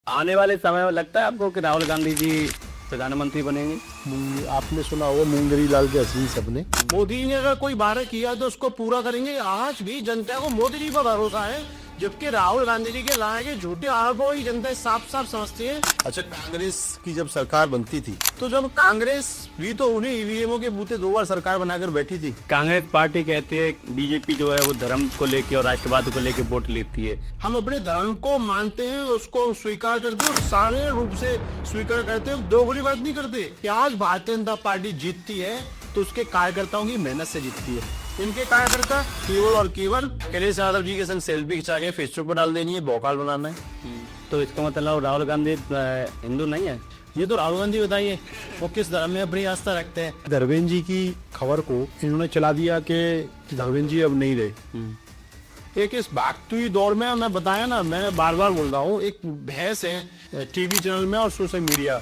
आने वाले समय में लगता है आपको कि राहुल गांधी जी प्रधानमंत्री बनेंगे? आपने सुना होगा मुंगरी लाल के हसीन सपने। मोदी ने अगर कोई वादा किया तो उसको पूरा करेंगे। आज भी जनता को मोदी जी पर भरोसा है, जबकि राहुल गांधी जी के लाए के झूठे आरोपों ही जनता साफ साफ समझती है। अच्छा, कांग्रेस की जब सरकार बनती थी तो जब कांग्रेस भी तो उन्हीं ईवीएमओ के बूते 2 बार सरकार बनाकर बैठी थी। कांग्रेस पार्टी कहती है बीजेपी जो है वो धर्म को लेके और राष्ट्रवाद को लेके वोट लेती है। हम अपने धर्म को मानते हैं, उसको स्वीकार करते हैं और सारे रूप से स्वीकार करते हैं, दोगली बात नहीं करते। कि आज भारतीय जनता पार्टी जीतती है तो उसके कार्यकर्ताओं की मेहनत से जीतती है। इनके कार्यकर्ता केवल और केवल अखिलेश यादव जी के संग सेल्फी खिंचा के फेसबुक पर डाल देनी है, भौकाल बनाना है। तो इसका मतलब राहुल गांधी हिंदू नहीं है? ये तो राहुल गांधी बताइए वो किस धर्म में अपनी आस्था रखते हैं। धर्मेंद्र जी की खबर को इन्होंने चला दिया कि धर्मेंद्र जी अब नहीं रहे। एक इस भागते दौर में मैं बताया ना, मैं बार बार बोल रहा हूँ, एक बहस है टीवी चैनल में और सोशल मीडिया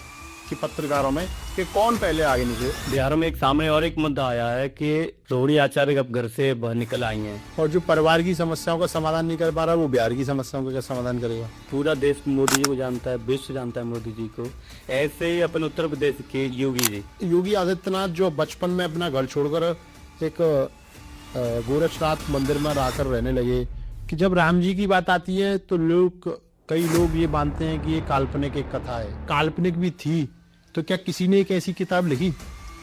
की पत्रकारों में कि कौन पहले आगे निकले। बिहार में एक सामने और एक मुद्दा आया है कि रोहिणी आचार्य अब घर से बाहर निकल आई हैं और जो परिवार की समस्याओं का समाधान नहीं कर पा रहा, वो बिहार की समस्याओं का क्या समाधान करेगा? पूरा देश मोदी जी को जानता है, विश्व जानता है मोदी जी को। ऐसे ही अपन उत्तर प्रदेश के योगी आदित्यनाथ जो बचपन में अपना घर छोड़कर एक गोरक्षनाथ मंदिर में आकर रहने लगे, कि जब राम जी की बात आती है तो कई लोग ये मानते हैं कि ये काल्पनिक एक कथा है। काल्पनिक भी थी तो क्या किसी ने एक ऐसी किताब लिखी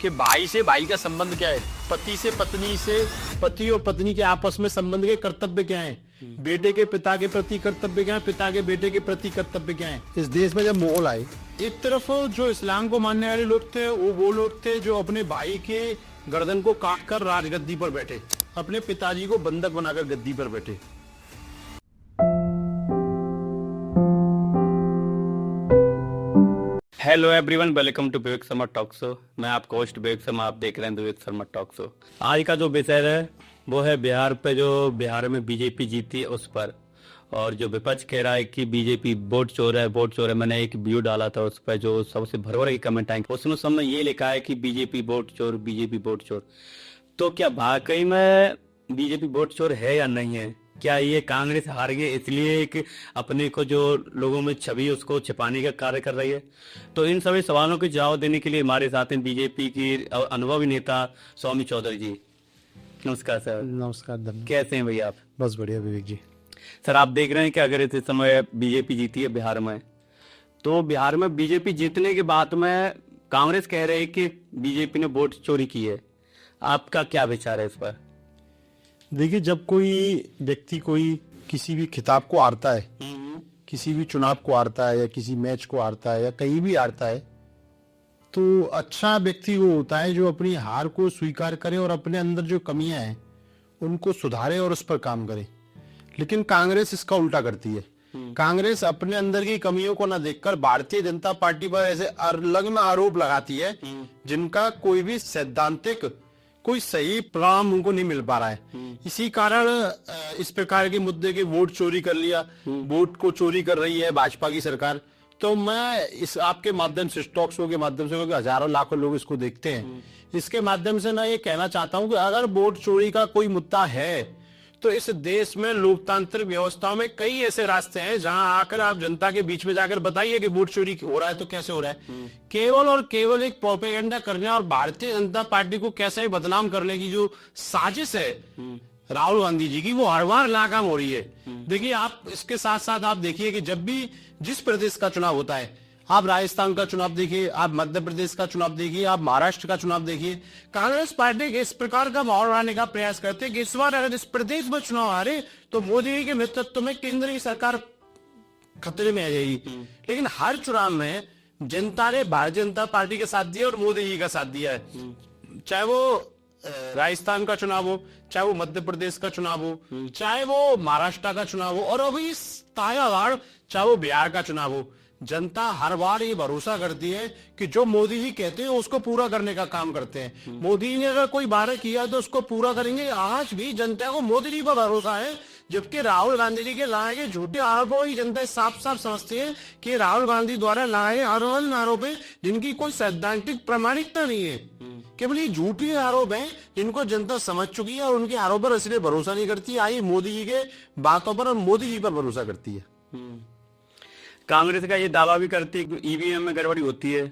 कि भाई से भाई का संबंध क्या है, पति से पत्नी से, पति और पत्नी के आपस में संबंध के कर्तव्य क्या है, बेटे के पिता के प्रति कर्तव्य क्या है, पिता के बेटे के प्रति कर्तव्य क्या है। इस देश में जब मुगल आए, एक तरफ जो इस्लाम को मानने वाले लोग थे वो लोग थे जो अपने भाई के गर्दन को काट कर राजगद्दी पर बैठे, अपने पिताजी को बंधक बनाकर गद्दी पर बैठे। Hello everyone, welcome to Vivek Sharma talk show. मैं आपका होस्ट विवेक शर्मा, आप देख रहे हैं विवेक शर्मा टॉक शो। आज का जो विषय है वो है बिहार पे, जो बिहार में बीजेपी जीती है उस पर। और जो विपक्ष कह रहा है कि बीजेपी वोट चोर है, वोट चोर है। मैंने एक वीडियो डाला था उस पर, जो सबसे भरभर की कमेंट आएंगे उसमें सबने ये लिखा है कि बीजेपी वोट चोर, बीजेपी वोट चोर। तो क्या वाकई में बीजेपी वोट चोर है या नहीं है? क्या ये कांग्रेस हार गई इसलिए एक अपने को जो लोगों में छवि उसको छिपाने का कार्य कर रही है? तो इन सभी सवालों के जवाब देने के लिए हमारे साथ हैं बीजेपी की अनुभवी नेता स्वामी चौधरी जी। नमस्कार सर। नमस्कार धन्यवाद। कैसे हैं भैया आप? बस बढ़िया विवेक जी। सर, आप देख रहे हैं कि अगर इस समय बीजेपी जीती है बिहार में, तो बिहार में बीजेपी जीतने के बाद में कांग्रेस कह रहे है कि बीजेपी ने वोट चोरी की है। आपका क्या विचार है इस पर? देखिए, जब कोई व्यक्ति कोई किसी भी खिताब को हारता है, किसी भी चुनाव को हारता है या किसी मैच को हारता है या कहीं भी हारता है, तो अच्छा व्यक्ति वो होता है जो अपनी हार को स्वीकार करे और अपने अंदर जो कमियां हैं उनको सुधारे और उस पर काम करे। लेकिन कांग्रेस इसका उल्टा करती है। कांग्रेस अपने अंदर की कमियों को न देखकर भारतीय जनता पार्टी पर ऐसे अलग आरोप लगाती है जिनका कोई भी सैद्धांतिक कोई सही परिणाम उनको नहीं मिल पा रहा है। इसी कारण इस प्रकार के मुद्दे के वोट चोरी कर लिया, वोट को चोरी कर रही है भाजपा की सरकार। तो मैं इस आपके माध्यम से, टॉक शो के माध्यम से, क्योंकि हजारों लाखों लोग इसको देखते हैं, इसके माध्यम से मैं ये कहना चाहता हूं कि अगर वोट चोरी का कोई मुद्दा है तो इस देश में लोकतांत्रिक व्यवस्था में कई ऐसे रास्ते हैं जहां आकर आप जनता के बीच में जाकर बताइए कि वोट चोरी हो रहा है तो कैसे हो रहा है। केवल और केवल एक प्रोपेगेंडा करने और भारतीय जनता पार्टी को कैसे बदनाम करने की जो साजिश है राहुल गांधी जी की, वो हर बार नाकाम हो रही है। देखिए, आप इसके साथ साथ आप देखिए कि जब भी जिस प्रदेश का चुनाव होता है, आप राजस्थान का चुनाव देखिए, आप मध्य प्रदेश का चुनाव देखिए, आप महाराष्ट्र का चुनाव देखिए, कांग्रेस पार्टी के इस प्रकार का माहौल बनाने का प्रयास करते हैं कि इस बार अगर इस प्रदेश में चुनाव हारे तो मोदी जी के नेतृत्व में केंद्र की सरकार खतरे में आ जाएगी। लेकिन हर चुनाव में जनता ने भारतीय जनता पार्टी का साथ दिया और मोदी जी का साथ दिया है। चाहे वो राजस्थान का चुनाव हो, चाहे वो मध्य प्रदेश का चुनाव हो, चाहे वो महाराष्ट्र का चुनाव हो, और अभी ताजा बार चाहे वो बिहार का चुनाव हो, जनता हर बार ये भरोसा करती है कि जो मोदी जी कहते हैं उसको पूरा करने का काम करते हैं। मोदी जी ने अगर कोई वादा किया तो उसको पूरा करेंगे। आज भी जनता को मोदी जी पर भरोसा है, जबकि राहुल गांधी जी के लाए गए झूठे आरोपों ही जनता साफ साफ समझती है कि राहुल गांधी द्वारा लाए आरोप है जिनकी कोई सैद्धांतिक प्रामाणिकता नहीं है। केवल ये झूठे आरोप हैं जिनको जनता समझ चुकी है और उनके आरोप पर इसलिए भरोसा नहीं करती। आई मोदी जी के बातों पर और मोदी जी पर भरोसा करती है। कांग्रेस का ये दावा भी करती है कि ईवीएम में गड़बड़ी होती है,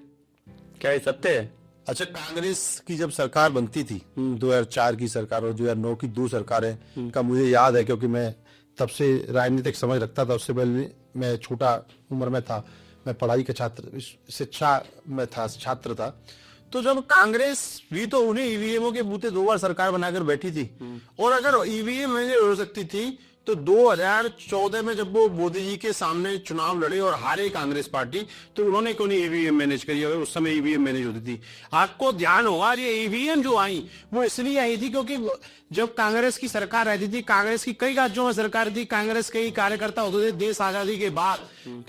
क्या ये सत्य है? अच्छा, कांग्रेस की जब सरकार बनती थी 2004 की सरकार और 2009 की दो सरकारें का मुझे याद है, क्योंकि मैं तब से राजनीतिक समझ रखता था। उससे पहले मैं छोटा उम्र में था, मैं पढ़ाई का छात्र, शिक्षा में था, छात्र था। तो जब कांग्रेस भी तो उन्हें ईवीएमओ के बूते 2 बार सरकार बनाकर बैठी थी, और अगर ईवीएम नहीं हो सकती थी तो 2014 में जब वो मोदी जी के सामने चुनाव लड़े और हारे कांग्रेस पार्टी, तो उन्होंने क्यों नहीं ईवीएम मैनेज करी? अगर उस समय ईवीएम मैनेज होती थी, आपको ध्यान होगा ये ईवीएम जो आई वो इसलिए आई थी क्योंकि जब कांग्रेस की सरकार रहती थी, कांग्रेस की कई राज्यों में सरकार थी, कांग्रेस के ही कार्यकर्ता होते थे देश आजादी के बाद,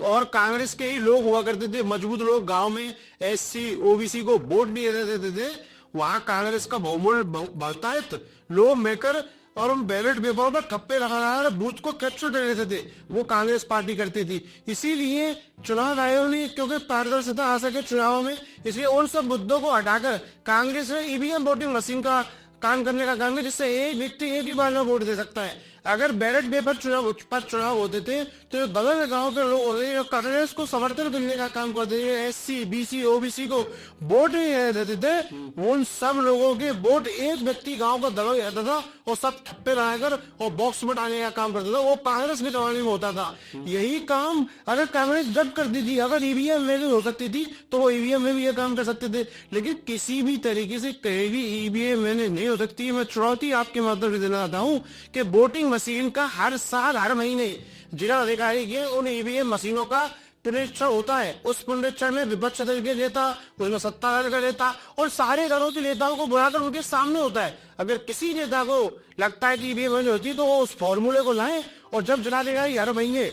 और कांग्रेस के ही लोग हुआ करते थे, मजबूत लोग। गांव में एससी ओबीसी को वोट नहीं देते थे, वहां कांग्रेस का बहुमूल्य बहुतायत लोग मेकर और उन बैलेट पेपर पर ठप्पे लगा बूथ को कैप्चर कर लेते थे, वो कांग्रेस पार्टी करती थी। इसीलिए चुनाव आयोग ने, क्योंकि पारदर्शिता आ सके चुनावों में, इसलिए उन सब मुद्दों को हटाकर कांग्रेस ने ईवीएम वोटिंग मशीन का काम करने का काम किया, जिससे एक व्यक्ति एक ही बार में वोट दे सकता है। अगर बैलेट पेपर चुनाव होते थे तो बगल में गांव के लोग होते थे, कांग्रेस को समर्थन करने का काम करते थे, एससी बीसी ओबीसी को वोट नहीं देते थे, उन सब लोगों के वोट एक व्यक्ति गांव का दबा रहता था और सब ठप्पे लगाकर और बॉक्स में डालने का काम करता था। वो कांग्रेस के जमाने में होता था। यही काम अगर कांग्रेस जब करती थी, अगर ईवीएम में हो सकती थी तो वो ईवीएम में भी ये काम कर सकते थे, लेकिन किसी भी तरीके से कहीं भी ईवीएम में नहीं हो सकती। मैं चुनौती आपके माध्यम से देना चाहता हूँ कि वोटिंग मशीन का हर साल हर महीने जिला अधिकारी के उन ईवीएम मशीनों का निरीक्षण होता है। उस निरीक्षण में विपक्ष के नेता, उसमें सत्ताधारी का नेता और सारे दलों के नेताओं को बुलाकर उनके सामने होता है। अगर किसी नेता को लगता है कि ईवीएम नहीं होती तो वो उस फॉर्मूले को लाएं और जब जिला अधिकारी हर महीने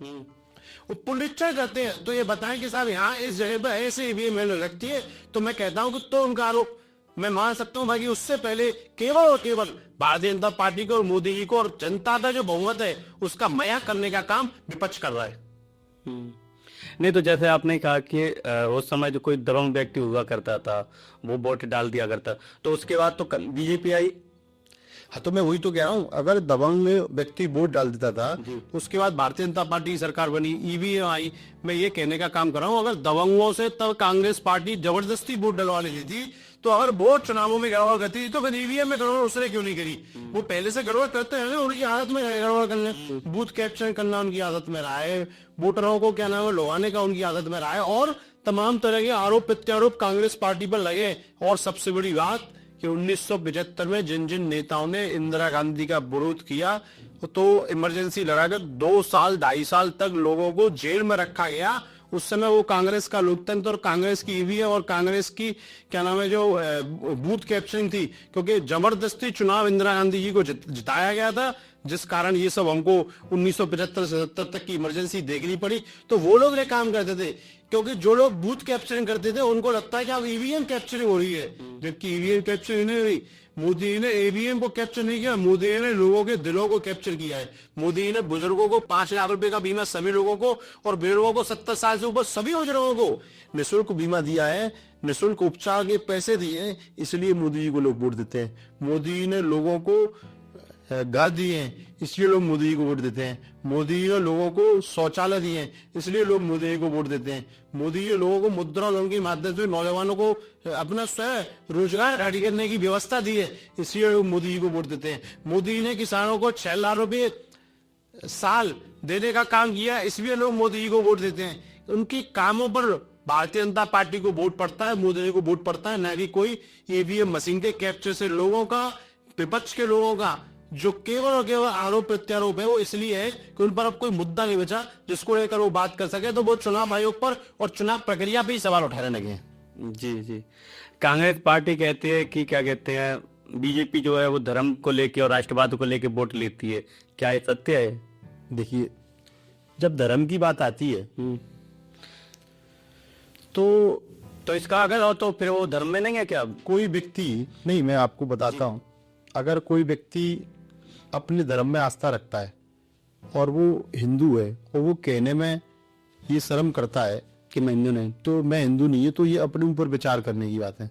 वो पुनरीक्षण करते हैं तो ये बताएं कि साहब यहाँ इस जगह पर ऐसे ईवीएम लगती है, तो मैं कहता हूँ कि तो उनका आरोप मैं मान सकता हूँ भाई। उससे पहले केवल और केवल भारतीय जनता पार्टी को और मोदी जी को और जनता का जो बहुमत है उसका मया करने का काम विपक्ष कर रहा है। नहीं, तो जैसे आपने कहा कि उस समय जो कोई दबंग व्यक्ति हुआ करता था वो वोट डाल दिया करता, तो उसके बाद तो बीजेपी आई। हाँ, तो मैं वही तो कह रहा हूँ, अगर दबंग व्यक्ति वोट डाल देता था तो उसके बाद भारतीय जनता पार्टी की सरकार बनी, ईवीएम आई। मैं ये कहने का काम कर रहा हूँ, अगर दबंगों से तब कांग्रेस पार्टी जबरदस्ती वोट डलवा लेती थी, तो अगर वोट चुनावों में गड़बड़ करती थी तो फिर ईवीएम में गड़बड़ उसने क्यों नहीं करी? वो पहले से गड़बड़ करते हैं, उनकी आदत में गड़बड़ करने, बूथ कैप्चर करना उनकी आदत में रहा है, वोटरों को क्या नाम है लुभाने का उनकी आदत में रहा है, और तमाम तरह के आरोप प्रत्यारोप कांग्रेस पार्टी पर लगे। और सबसे बड़ी बात कि 1975 में जिन जिन नेताओं ने इंदिरा गांधी का विरोध किया तो इमरजेंसी लगाकर 2 साल 2.5 साल तक लोगों को जेल में रखा गया। उस समय वो कांग्रेस का लोकतंत्र और कांग्रेस की ईवीएम और कांग्रेस की क्या नाम है जो बूथ कैप्चरिंग थी, क्योंकि जबरदस्ती चुनाव इंदिरा गांधी जी को जिताया गया था, जिस कारण ये सब हमको 1975 से 70 तक की इमरजेंसी देखनी पड़ी। तो वो लोग ये काम करते थे, क्योंकि जो लोग बूथ कैप्चरिंग करते थे उनको लगता है कि अब ईवीएम कैप्चरिंग हो रही है, जबकि ईवीएम कैप्चरिंग नहीं हुई। मोदी ने ईवीएम को कैप्चर नहीं किया, मोदी ने लोगों के दिलों को कैप्चर किया है। मोदी ने बुजुर्गों को 5 लाख रुपए का बीमा सभी लोगों को, और बुजुर्गों को 70 साल से ऊपर सभी बुजुर्गों को निःशुल्क बीमा दिया है, निःशुल्क उपचार के पैसे दिए, इसलिए मोदी जी को लोग वोट देते हैं। मोदी ने लोगों को घर दिए हैं, इसलिए लोग मोदी जी को वोट देते हैं। मोदी जी ने लोगों को शौचालय दिए हैं, इसलिए लोग मोदी जी को वोट देते हैं। मोदी जी लोगों को मुद्रा लोन के माध्यम से नौजवानों को अपना स्वयं रोजगार रेडी करने की व्यवस्था दी है, इसलिए लोग मोदी जी को वोट देते हैं। मोदी जी ने किसानों को 6 लाख रुपए साल देने का काम किया, इसलिए लोग मोदी जी को वोट देते हैं। उनकी कामों पर भारतीय जनता पार्टी को वोट पड़ता है, मोदी जी को वोट पड़ता है, न कि कोई ईवीएम मशीन के कैप्चर से लोगों का, विपक्ष के लोगों का जो केवल और केवल आरोप प्रत्यारोप है वो इसलिए है कि उन पर अब कोई मुद्दा नहीं बचा जिसको लेकर वो बात कर सके, तो वो चुनाव आयोग पर और चुनाव प्रक्रिया पे ही सवाल उठाने लगे हैं। जी जी, कांग्रेस पार्टी कहती है कि क्या कहते हैं बीजेपी जो है वो धर्म को लेके और राष्ट्रवाद को लेके वोट लेती है, क्या ये सत्य है? देखिए, जब धर्म की बात आती है तो इसका अगर हो तो फिर वो धर्म में नहीं है क्या? कोई व्यक्ति नहीं, मैं आपको बताता हूं, अगर कोई व्यक्ति अपने धर्म में आस्था रखता है और वो हिंदू है और वो कहने में ये शर्म करता है कि मैं हिंदू नहीं, तो मैं हिंदू नहीं है, तो ये अपने ऊपर विचार करने की बात है।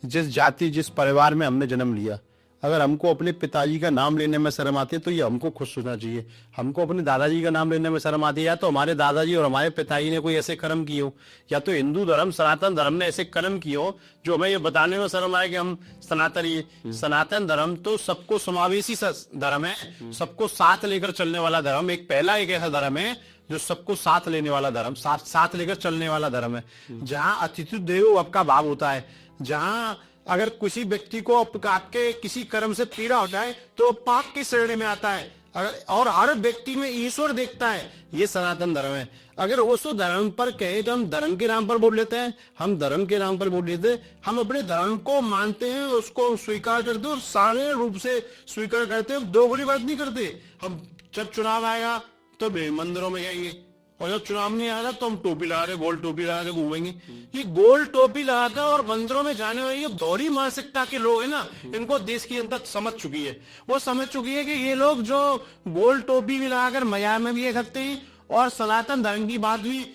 जिस जाति जिस परिवार में हमने जन्म लिया, अगर हमको अपने पिताजी का नाम लेने में शर्म आती है तो ये हमको खुश होना चाहिए। हमको अपने दादाजी का नाम लेने में शर्म आती है, या तो हमारे दादाजी और हमारे पिताजी ने कोई ऐसे कर्म किए हो, या तो हिंदू धर्म सनातन धर्म ने ऐसे कर्म किए हो जो हमें ये बताने में शर्म आए कि हम सनातन धर्म तो सबको समावेशी धर्म है, सबको साथ लेकर चलने वाला धर्म। एक ऐसा धर्म है जो सबको साथ लेने वाला धर्म, साथ लेकर चलने वाला धर्म है, जहाँ अतिथि देवो भव का भाव होता है, जहाँ अगर किसी व्यक्ति को आपके किसी कर्म से पीड़ा हो जाए तो पाप की श्रेणी में आता है, और हर व्यक्ति में ईश्वर देखता है। ये सनातन धर्म है। अगर उस धर्म पर कहे तो हम धर्म के नाम पर बोल लेते हैं, हम धर्म के नाम पर बोल लेते हैं, हम अपने धर्म को मानते हैं, उसको स्वीकार करते हैं और सारे रूप से स्वीकार करते हैं, दोगली बात नहीं करते। हम जब चुनाव आएगा तो मंदिरों में जाएंगे, और जब चुनाव नहीं आ रहा तो हम टोपी लगा के, गोल टोपी लगा के घूमेंगे। ये गोल टोपी लगाकर और मंदिरों में जाने वाले ये दोहरी मानसिकता के लोग है ना, इनको देश की जनता समझ चुकी है। वो समझ चुकी है कि ये लोग जो गोल टोपी भी लगाकर मजार में भी ये करते हैं, और सनातन धर्म की बात भी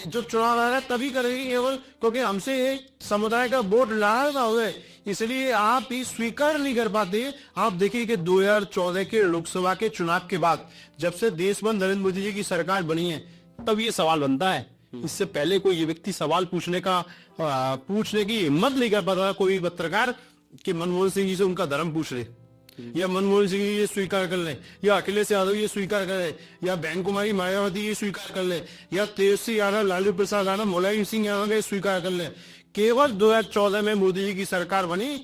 जो चुनाव आ रहा है तभी करेंगे केवल क्योंकि हमसे समुदाय का वोट लड़ा हुआ है, इसलिए आप ही स्वीकार नहीं कर पाते। आप देखिए कि 2014 के लोकसभा के चुनाव के बाद जब से देश में नरेंद्र मोदी जी की सरकार बनी है तब ये सवाल बनता है। इससे पहले कोई ये व्यक्ति सवाल पूछने की हिम्मत नहीं कर पाता कोई पत्रकार कि मनमोहन सिंह जी से उनका धर्म पूछ ले, या मनमोहन सिंह ये स्वीकार कर ले, या अखिलेश यादव ये स्वीकार कर ले, या बहन कुमारी मायावती ये स्वीकार कर ले, या तेजस्वी यादव, लालू प्रसाद यादव, मुलायम सिंह यादव ये स्वीकार कर ले। केवल 2014 में मोदी जी की सरकार बनी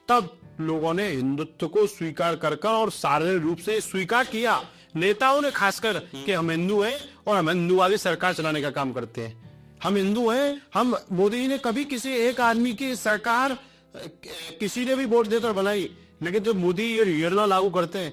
तब लोगों ने हिंदुत्व को स्वीकार कर और शारीरिक रूप से स्वीकार किया, नेताओं ने खासकर, कि हम हिंदू हैं और हम हिंदूवादी सरकार चलाने का काम करते हैं, हम हिंदू हैं। हम मोदी जी ने कभी किसी एक आदमी की सरकार किसी ने भी वोट देकर बनाई, लेकिन जो मोदी ये योजना लागू करते हैं,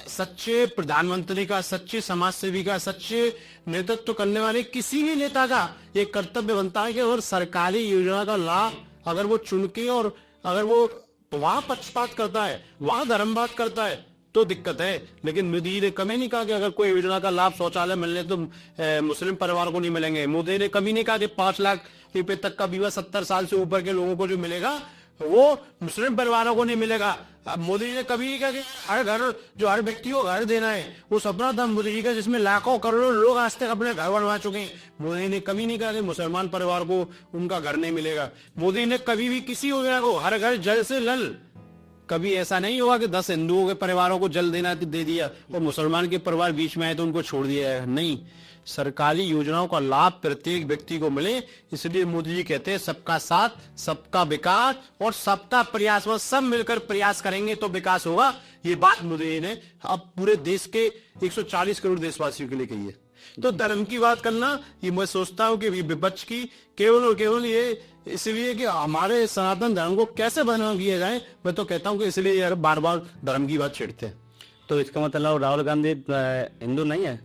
सच्चे प्रधानमंत्री का, सच्चे समाज सेवी का, सच्चे नेतृत्व करने वाले किसी भी नेता का ये कर्तव्य बनता है कि अगर सरकारी योजना का लाभ अगर वो चुन के और अगर वो वहां पक्षपात करता है, वहां धर्मवाद करता है तो दिक्कत है। लेकिन मोदी जी ने कभी नहीं कहा कि अगर कोई योजना का लाभ शौचालय मिलने तो मुस्लिम परिवार को नहीं मिलेंगे। मोदी ने कभी नहीं कहा कि 5 लाख रुपए तक का बीमा 70 साल से ऊपर के लोगों को जो मिलेगा वो मुस्लिम परिवारों को नहीं मिलेगा। मोदी जी ने कभी नहीं कहा कि हर घर, जो हर व्यक्ति को घर देना है, वो सपना था मोदी जी का जिसमें लाखों करोड़ों लोग आज तक अपने घर बनवा चुके हैं। मोदी ने कभी नहीं कहा कि मुसलमान परिवार को उनका घर नहीं मिलेगा। मोदी ने कभी भी किसी योजना को हर घर जल से नल, कभी ऐसा नहीं होगा कि 10 हिंदुओं के परिवारों को जल देना दे दिया और मुसलमान के परिवार बीच में आए तो उनको छोड़ दिया है। नहीं, सरकारी योजनाओं का लाभ प्रत्येक व्यक्ति को मिले, इसलिए मोदी जी कहते हैं सबका साथ, सबका विकास और सबका प्रयास। वो सब मिलकर प्रयास करेंगे तो विकास होगा। ये बात मोदी जी ने अब पूरे देश के 140 करोड़ देशवासियों के लिए कही है। तो धर्म की बात करना, ये मैं सोचता हूँ कि विपक्ष की केवल और केवल ये इसलिए कि हमारे सनातन धर्म को कैसे बदनाम किया जाए। मैं तो कहता हूँ कि इसलिए यार बार बार धर्म की बात छेड़ते हैं। तो इसका मतलब राहुल गांधी हिंदू नहीं है?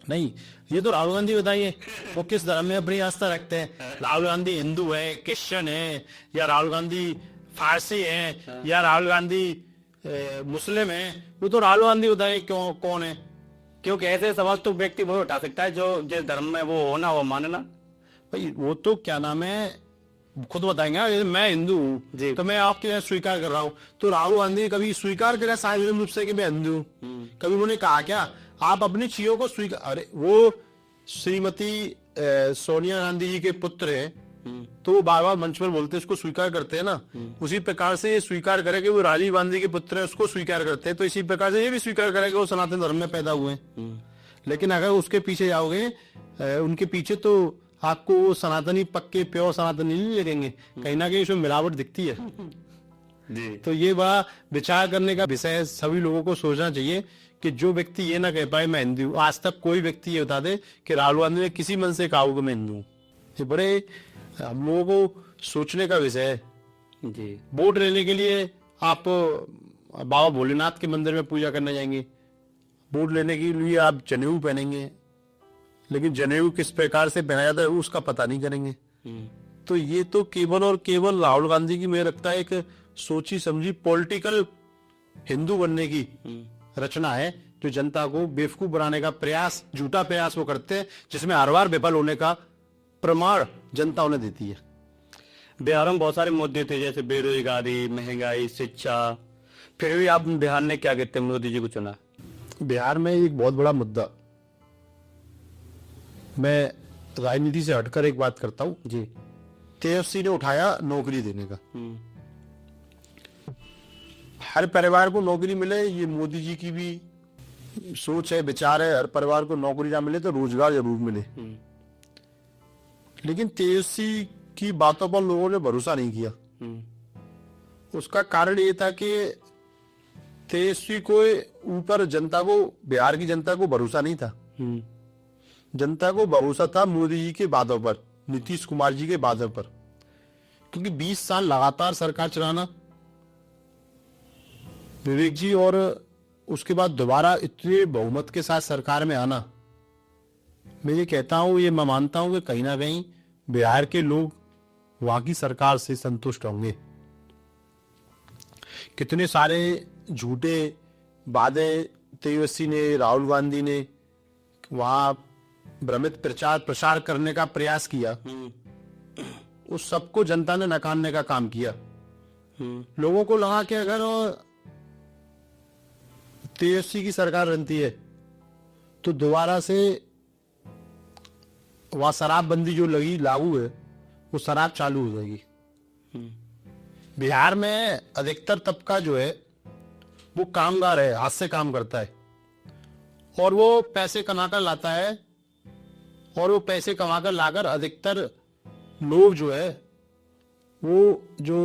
नहीं, ये तो राहुल गांधी बताइए वो किस धर्म में अपनी आस्था रखते हैं। राहुल गांधी हिंदू है, क्रिश्चियन है, या राहुल गांधी फारसी है, या राहुल गांधी मुस्लिम है? वो तो राहुल गांधी बताइए क्यों कौन है। क्योंकि ऐसे सवाल तो व्यक्ति वो उठा सकता है जो जिस धर्म में वो होना वो मानना। भाई वो तो क्या नाम है खुद बताएंगे। मैं हिंदू हूँ तो मैं आपके यहाँ स्वीकार कर रहा हूँ, तो राहुल गांधी कभी स्वीकार करा सार्वजनिक रूप से कि मैं हिंदू हूँ? कभी उन्होंने कहा क्या? आप अपनी चीजों को स्वीकार, अरे वो श्रीमती सोनिया गांधी जी के पुत्र हैं तो वो बार बार मंच पर बोलते हैं, उसको स्वीकार करते हैं ना। उसी प्रकार से ये स्वीकार करे कि वो राजीव गांधी के पुत्र है, उसको स्वीकार करते हैं, तो इसी प्रकार से ये भी स्वीकार करे कि वो सनातन धर्म में पैदा हुए हैं। लेकिन अगर उसके पीछे जाओगे, उनके पीछे, तो आपको वो सनातनी पक्के प्योर सनातनी नहीं लगेंगे, कहीं ना कहीं उसमें मिलावट दिखती है। जी। तो ये बड़ा विचार करने का विषय है। सभी लोगों को सोचना चाहिए कि जो व्यक्ति ये ना कह पाए मैं हिंदू हूँ, आज तक कोई व्यक्ति ये बता दे कि राहुल गांधी ने किसी मन से कहा कि मैं हिंदू हूँ। ये बड़े हम लोगों को सोचने का विषय है। जी। वोट लेने के लिए आप बाबा भोलेनाथ के मंदिर में पूजा करने जाएंगे, वोट लेने के लिए आप जनेऊ पहनेंगे, लेकिन जनेऊ किस प्रकार से पहना जाता है उसका पता नहीं करेंगे। तो ये तो केवल और केवल राहुल गांधी की मुझे लगता है एक सोची समझी पॉलिटिकल हिंदू बनने की रचना है, जो जनता को बेवकूफ बनाने का प्रयास, झूठा प्रयास वो करते हैं, जिसमें हर बार विफल होने का प्रमाण जनता उन्हें देती है। बिहार में बहुत सारे मुद्दे थे जैसे बेरोजगारी, महंगाई, शिक्षा, फिर भी आप बिहार ने क्या कहते हैं मोदी जी को चुना? बिहार में एक बहुत बड़ा मुद्दा, मैं राजनीति से हटकर एक बात करता हूं जी। तेजस्वी ने उठाया नौकरी देने का। हर परिवार को नौकरी मिले, ये मोदी जी की भी सोच है, विचार है। हर परिवार को नौकरी ना मिले तो रोजगार जरूर मिले। लेकिन तेजस्वी की बातों पर लोगों ने भरोसा नहीं किया। उसका कारण ये था कि तेजस्वी को ऊपर जनता को, बिहार की जनता को भरोसा नहीं था। जनता को भरोसा था मोदी जी के वादों पर, नीतीश कुमार जी के वादों पर, क्योंकि 20 साल लगातार सरकार चलाना विवेक जी, और उसके बाद दोबारा इतने बहुमत के साथ सरकार में आना, मैं ये कहता हूं, ये मैं मानता हूं कि कहीं ना कहीं बिहार के लोग वहां की सरकार से संतुष्ट होंगे। कितने सारे झूठे वादे तेजस्वी ने, राहुल गांधी ने वहां भ्रमित प्रचार प्रसार करने का प्रयास किया, उस सबको जनता ने नकारने का काम किया। लोगों को लगा कि अगर तेजस्वी की सरकार बनती है तो दोबारा से वहां शराबबंदी जो लगी लागू है, वो शराब चालू हो जाएगी। बिहार में अधिकतर तबका जो है वो कामगार है, हाथ से काम करता है, और वो पैसे कमाकर लाता है, और वो पैसे कमाकर लाकर अधिकतर लोग जो है वो जो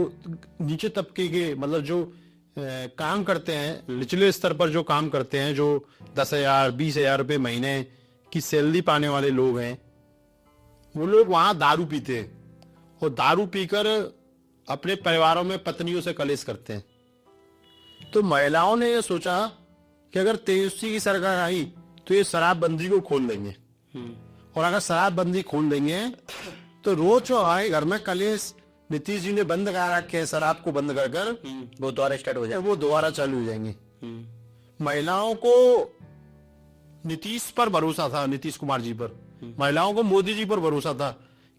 नीचे तबके के, मतलब जो काम करते हैं, निचले स्तर पर जो काम करते हैं, जो 10,000 20,000 रुपये महीने की सैलरी पाने वाले लोग हैं, वो लोग वहां दारू पीते हैं, और दारू पीकर अपने परिवारों में पत्नियों से कलेश करते हैं। तो महिलाओं ने ये सोचा कि अगर तेजस्वी की सरकार आई तो ये शराबबंदी को खोल देंगे, और अगर शराबबंदी खोल देंगे तो रोज जो आए घर में कलेश, नीतीश जी ने बंद करा रखे हैं शराब को, बंद कर कर वो दोबारा स्टार्ट हो जाए, वो दोबारा चालू हो जाएंगे। महिलाओं को नीतीश पर भरोसा था, नीतीश कुमार जी पर, महिलाओं को मोदी जी पर भरोसा था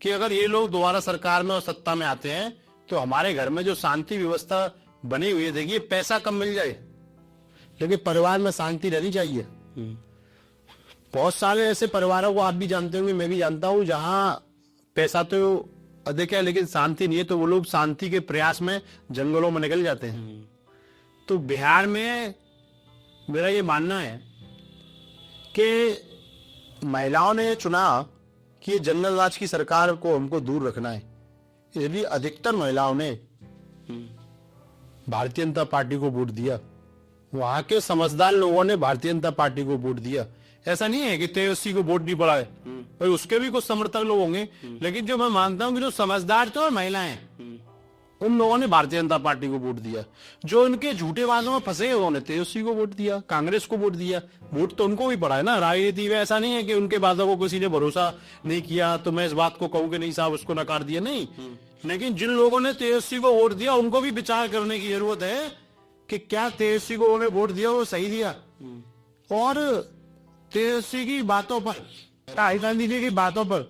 कि अगर ये लोग दोबारा सरकार में और सत्ता में आते हैं तो हमारे घर में जो शांति व्यवस्था बनी हुई है, देखिए पैसा कम मिल जाए लेकिन परिवार में शांति रहनी चाहिए। बहुत सारे ऐसे परिवारों को आप भी जानते होंगे, मैं भी जानता हूं, जहां पैसा तो अधिक है लेकिन शांति नहीं है, तो वो लोग शांति के प्रयास में जंगलों में निकल जाते हैं। तो बिहार में मेरा ये मानना है कि महिलाओं ने चुना कि ये जंगल राज की सरकार को हमको दूर रखना है, इसलिए अधिकतर महिलाओं ने भारतीय जनता पार्टी को वोट दिया। वहां के समझदार लोगों ने भारतीय जनता पार्टी को वोट दिया। ऐसा नहीं है कि तेजस्वी को वोट नहीं पड़ा है, भाई उसके भी कुछ समर्थक लोग होंगे, लेकिन जो मैं मानता हूं कि जो समझदार थे और महिलाएं, उन लोगों ने भारतीय जनता पार्टी को वोट दिया। जो इनके झूठे वादों में फंसे उन्होंने तेजस्वी को वोट दिया, कांग्रेस को वोट दिया। वोट तो उनको भी पड़ा है ना, राजनीति में ऐसा नहीं है कि उनके वादों को किसी ने भरोसा नहीं किया तो मैं इस बात को कहूं कि नहीं साहब उसको नकार दिया, नहीं। लेकिन जिन लोगों ने तेजस्वी को वोट दिया उनको भी विचार करने की जरूरत है कि क्या तेजस्वी को उन्होंने वोट दिया वो सही दिया। और तेजस्वी की बातों पर, राहुल गांधी जी की बातों पर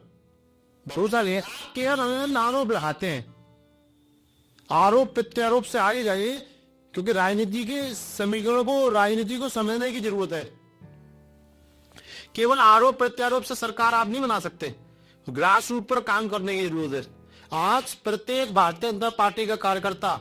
भरोसा नहीं है कि यार आरोप लगाते हैं, आरोप प्रत्यारोप से आगे जाइए, क्योंकि राजनीति के समीकरणों को, राजनीति को समझने की जरूरत है। केवल आरोप प्रत्यारोप से सरकार आप नहीं बना सकते, ग्रास रूट पर काम करने की जरूरत है। आज प्रत्येक भारतीय जनता पार्टी का कार्यकर्ता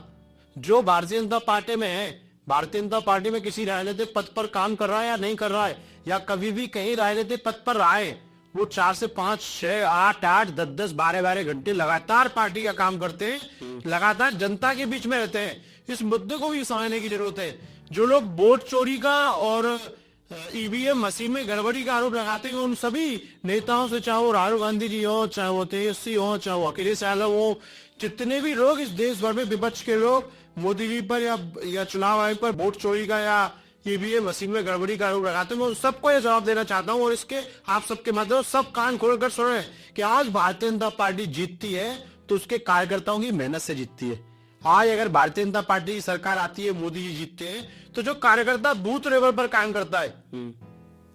जो भारतीय जनता पार्टी में है, भारतीय जनता पार्टी में किसी राजनीतिक पद पर काम कर रहा है या नहीं कर रहा है, या कभी भी कहीं राजनीतिक पद पर रहा है, वो 4 से 5, 6, 8, 8, 10, 10, 12, 12 घंटे लगातार पार्टी का काम करते हैं, लगातार जनता के बीच में रहते हैं। इस मुद्दे को भी समझने की जरूरत है। जो लोग वोट चोरी का और ईवीएम मशीन में गड़बड़ी का आरोप लगाते हैं, उन सभी नेताओं से, चाहे वो राहुल गांधी जी हो, चाहे वो तेजस्वी हो, चाहे वो अखिलेश यादव हो, जितने भी लोग इस देश भर में विपक्ष के लोग मोदी जी पर या चुनाव आयोग पर वोट चोरी का या ईवीएम मशीन में गड़बड़ी का आरोप लगाते हैं, मैं सबको ये जवाब देना चाहता हूं, और इसके आप सबके माध्यम से सब कान खोलकर सुने कि आज भारतीय जनता पार्टी जीतती है तो उसके कार्यकर्ताओं की मेहनत से जीतती है। आज अगर भारतीय जनता पार्टी की सरकार आती है, मोदी जी जीतते हैं, तो जो कार्यकर्ता बूथ लेवल पर काम करता है,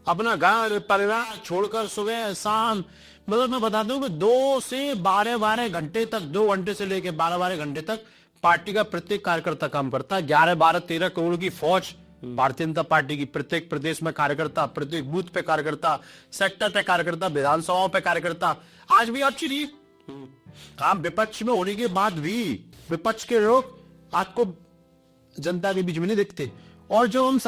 अपना घर परिवार छोड़कर सुबह शाम, मतलब मैं बताता हूँ कि 2 से 12 घंटे तक, 2 घंटे से लेकर 12 घंटे तक पार्टी का प्रत्येक कार्यकर्ता काम करता है। 11, 12, 13 करोड़ की फौज भारतीय जनता पार्टी की, प्रत्येक प्रदेश में कार्यकर्ता, प्रत्येक बूथ पे कार्यकर्ता, सेक्टर पे कार्यकर्ता, विधानसभाओं पे कार्यकर्ता। आज भी अच्छी रही, आप विपक्ष में होने के बाद भी विपक्ष के लोग आपको जनता के बीच में नहीं दिखते। और जो हम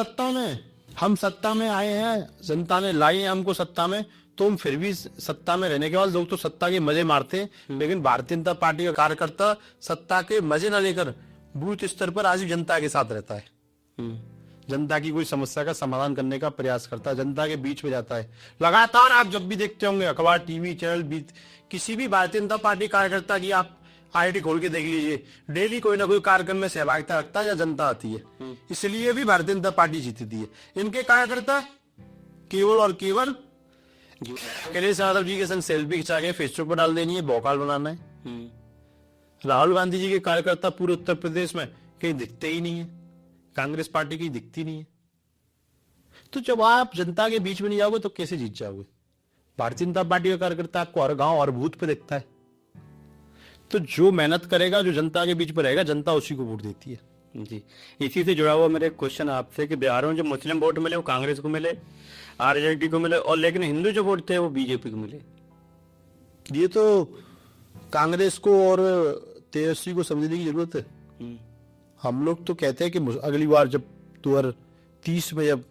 सत्ता में आए हैं, जनता ने लाई है हमको सत्ता में, तो हम फिर भी सत्ता में रहने के बाद लोग तो सत्ता के मजे मारते हैं, लेकिन भारतीय जनता पार्टी का कार्यकर्ता सत्ता के मजे न लेकर बूथ स्तर पर आज भी जनता के साथ रहता है। जनता की कोई समस्या का समाधान करने का प्रयास करता है, जनता के बीच में जाता है। लगातार आप जब भी देखते होंगे अखबार, टीवी चैनल, किसी भी भारतीय जनता पार्टी कार्यकर्ता की आप आईडी खोल के देख लीजिए, डेली कोई ना कोई कार्यक्रम में सहभागिता रखता है या जनता आती है। इसलिए भी भारतीय जनता पार्टी जीतती है। इनके कार्यकर्ता केवल और केवल अखिलेश यादव जी के संग सेल्फी खिंचा के फेसबुक पर डाल देनी है, भौकाल बनाना है। राहुल गांधी जी के कार्यकर्ता पूरे उत्तर प्रदेश में कहीं दिखते ही नहीं है, कांग्रेस पार्टी की दिखती नहीं है। तो जब आप जनता के बीच में नहीं जाओगे तो कैसे जीत जाओगे? भारतीय जनता पार्टी का कार्यकर्ता आपको हर गांव और बूथ पे दिखता है। तो जो मेहनत करेगा, जो जनता के बीच में रहेगा, जनता उसी को वोट देती है। जी, इसी से जुड़ा हुआ मेरा क्वेश्चन आपसे कि बिहार में जो मुस्लिम वोट मिले वो कांग्रेस को मिले, आरजेडी को मिले, और लेकिन हिंदू जो वोट थे वो बीजेपी को मिले। ये तो कांग्रेस को और तेजस्वी को समझने की जरूरत है। हम लोग तो कहते हैं कि अगली बार जब 2030 में जब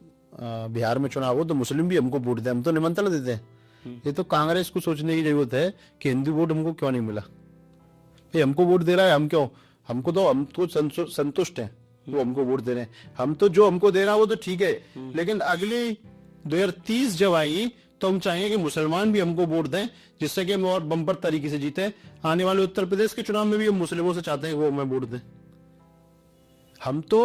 बिहार में चुनाव हो तो मुस्लिम भी हमको वोट दें, हम तो निमंत्रण देते हैं। ये तो कांग्रेस को सोचने की जरूरत है कि हिंदू वोट हमको क्यों नहीं मिला। हमको वोट दे रहा है, हम क्यों, हम तो संतुष्ट हैं, वो हमको वोट दे रहे हैं। हम तो जो हमको दे रहा है वो तो ठीक है, लेकिन अगली 2030 जब आई तो हम चाहेंगे कि मुसलमान भी हमको वोट दें, जिससे कि हम और बम्पर तरीके से जीते। आने वाले उत्तर प्रदेश के चुनाव में भी हम मुस्लिमों से चाहते हैं कि वो हमें वोट दें। हम तो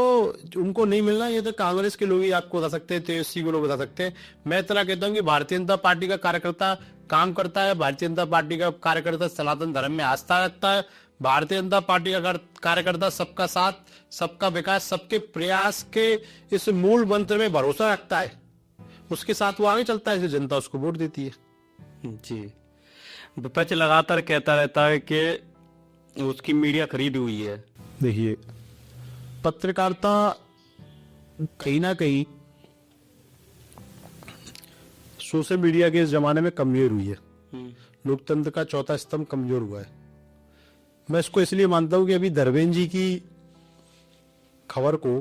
उनको नहीं मिलना, ये तो कांग्रेस के लोग ही आपको बता सकते हैं, तेजस्वी को लोग बता सकते हैं। मैं इतना कहता हूँ कि भारतीय जनता पार्टी का कार्यकर्ता काम करता है, भारतीय जनता पार्टी का कार्यकर्ता सनातन धर्म में आस्था रखता है, भारतीय जनता पार्टी का कार्यकर्ता सबका साथ, सबका विकास, सबके प्रयास के इस मूल मंत्र में भरोसा रखता है, उसके साथ वो आगे चलता है, इसलिए जनता उसको वोट देती है। जी, विपक्ष लगातार कहता रहता है कि उसकी मीडिया खरीदी हुई है। देखिए, पत्रकारिता कहीं ना कहीं सोशल मीडिया के इस जमाने में कमजोर हुई है। लोकतंत्र का चौथा स्तंभ कमजोर हुआ है। मैं इसको इसलिए मानता हूं कि अभी धर्मेंद्र जी की खबर को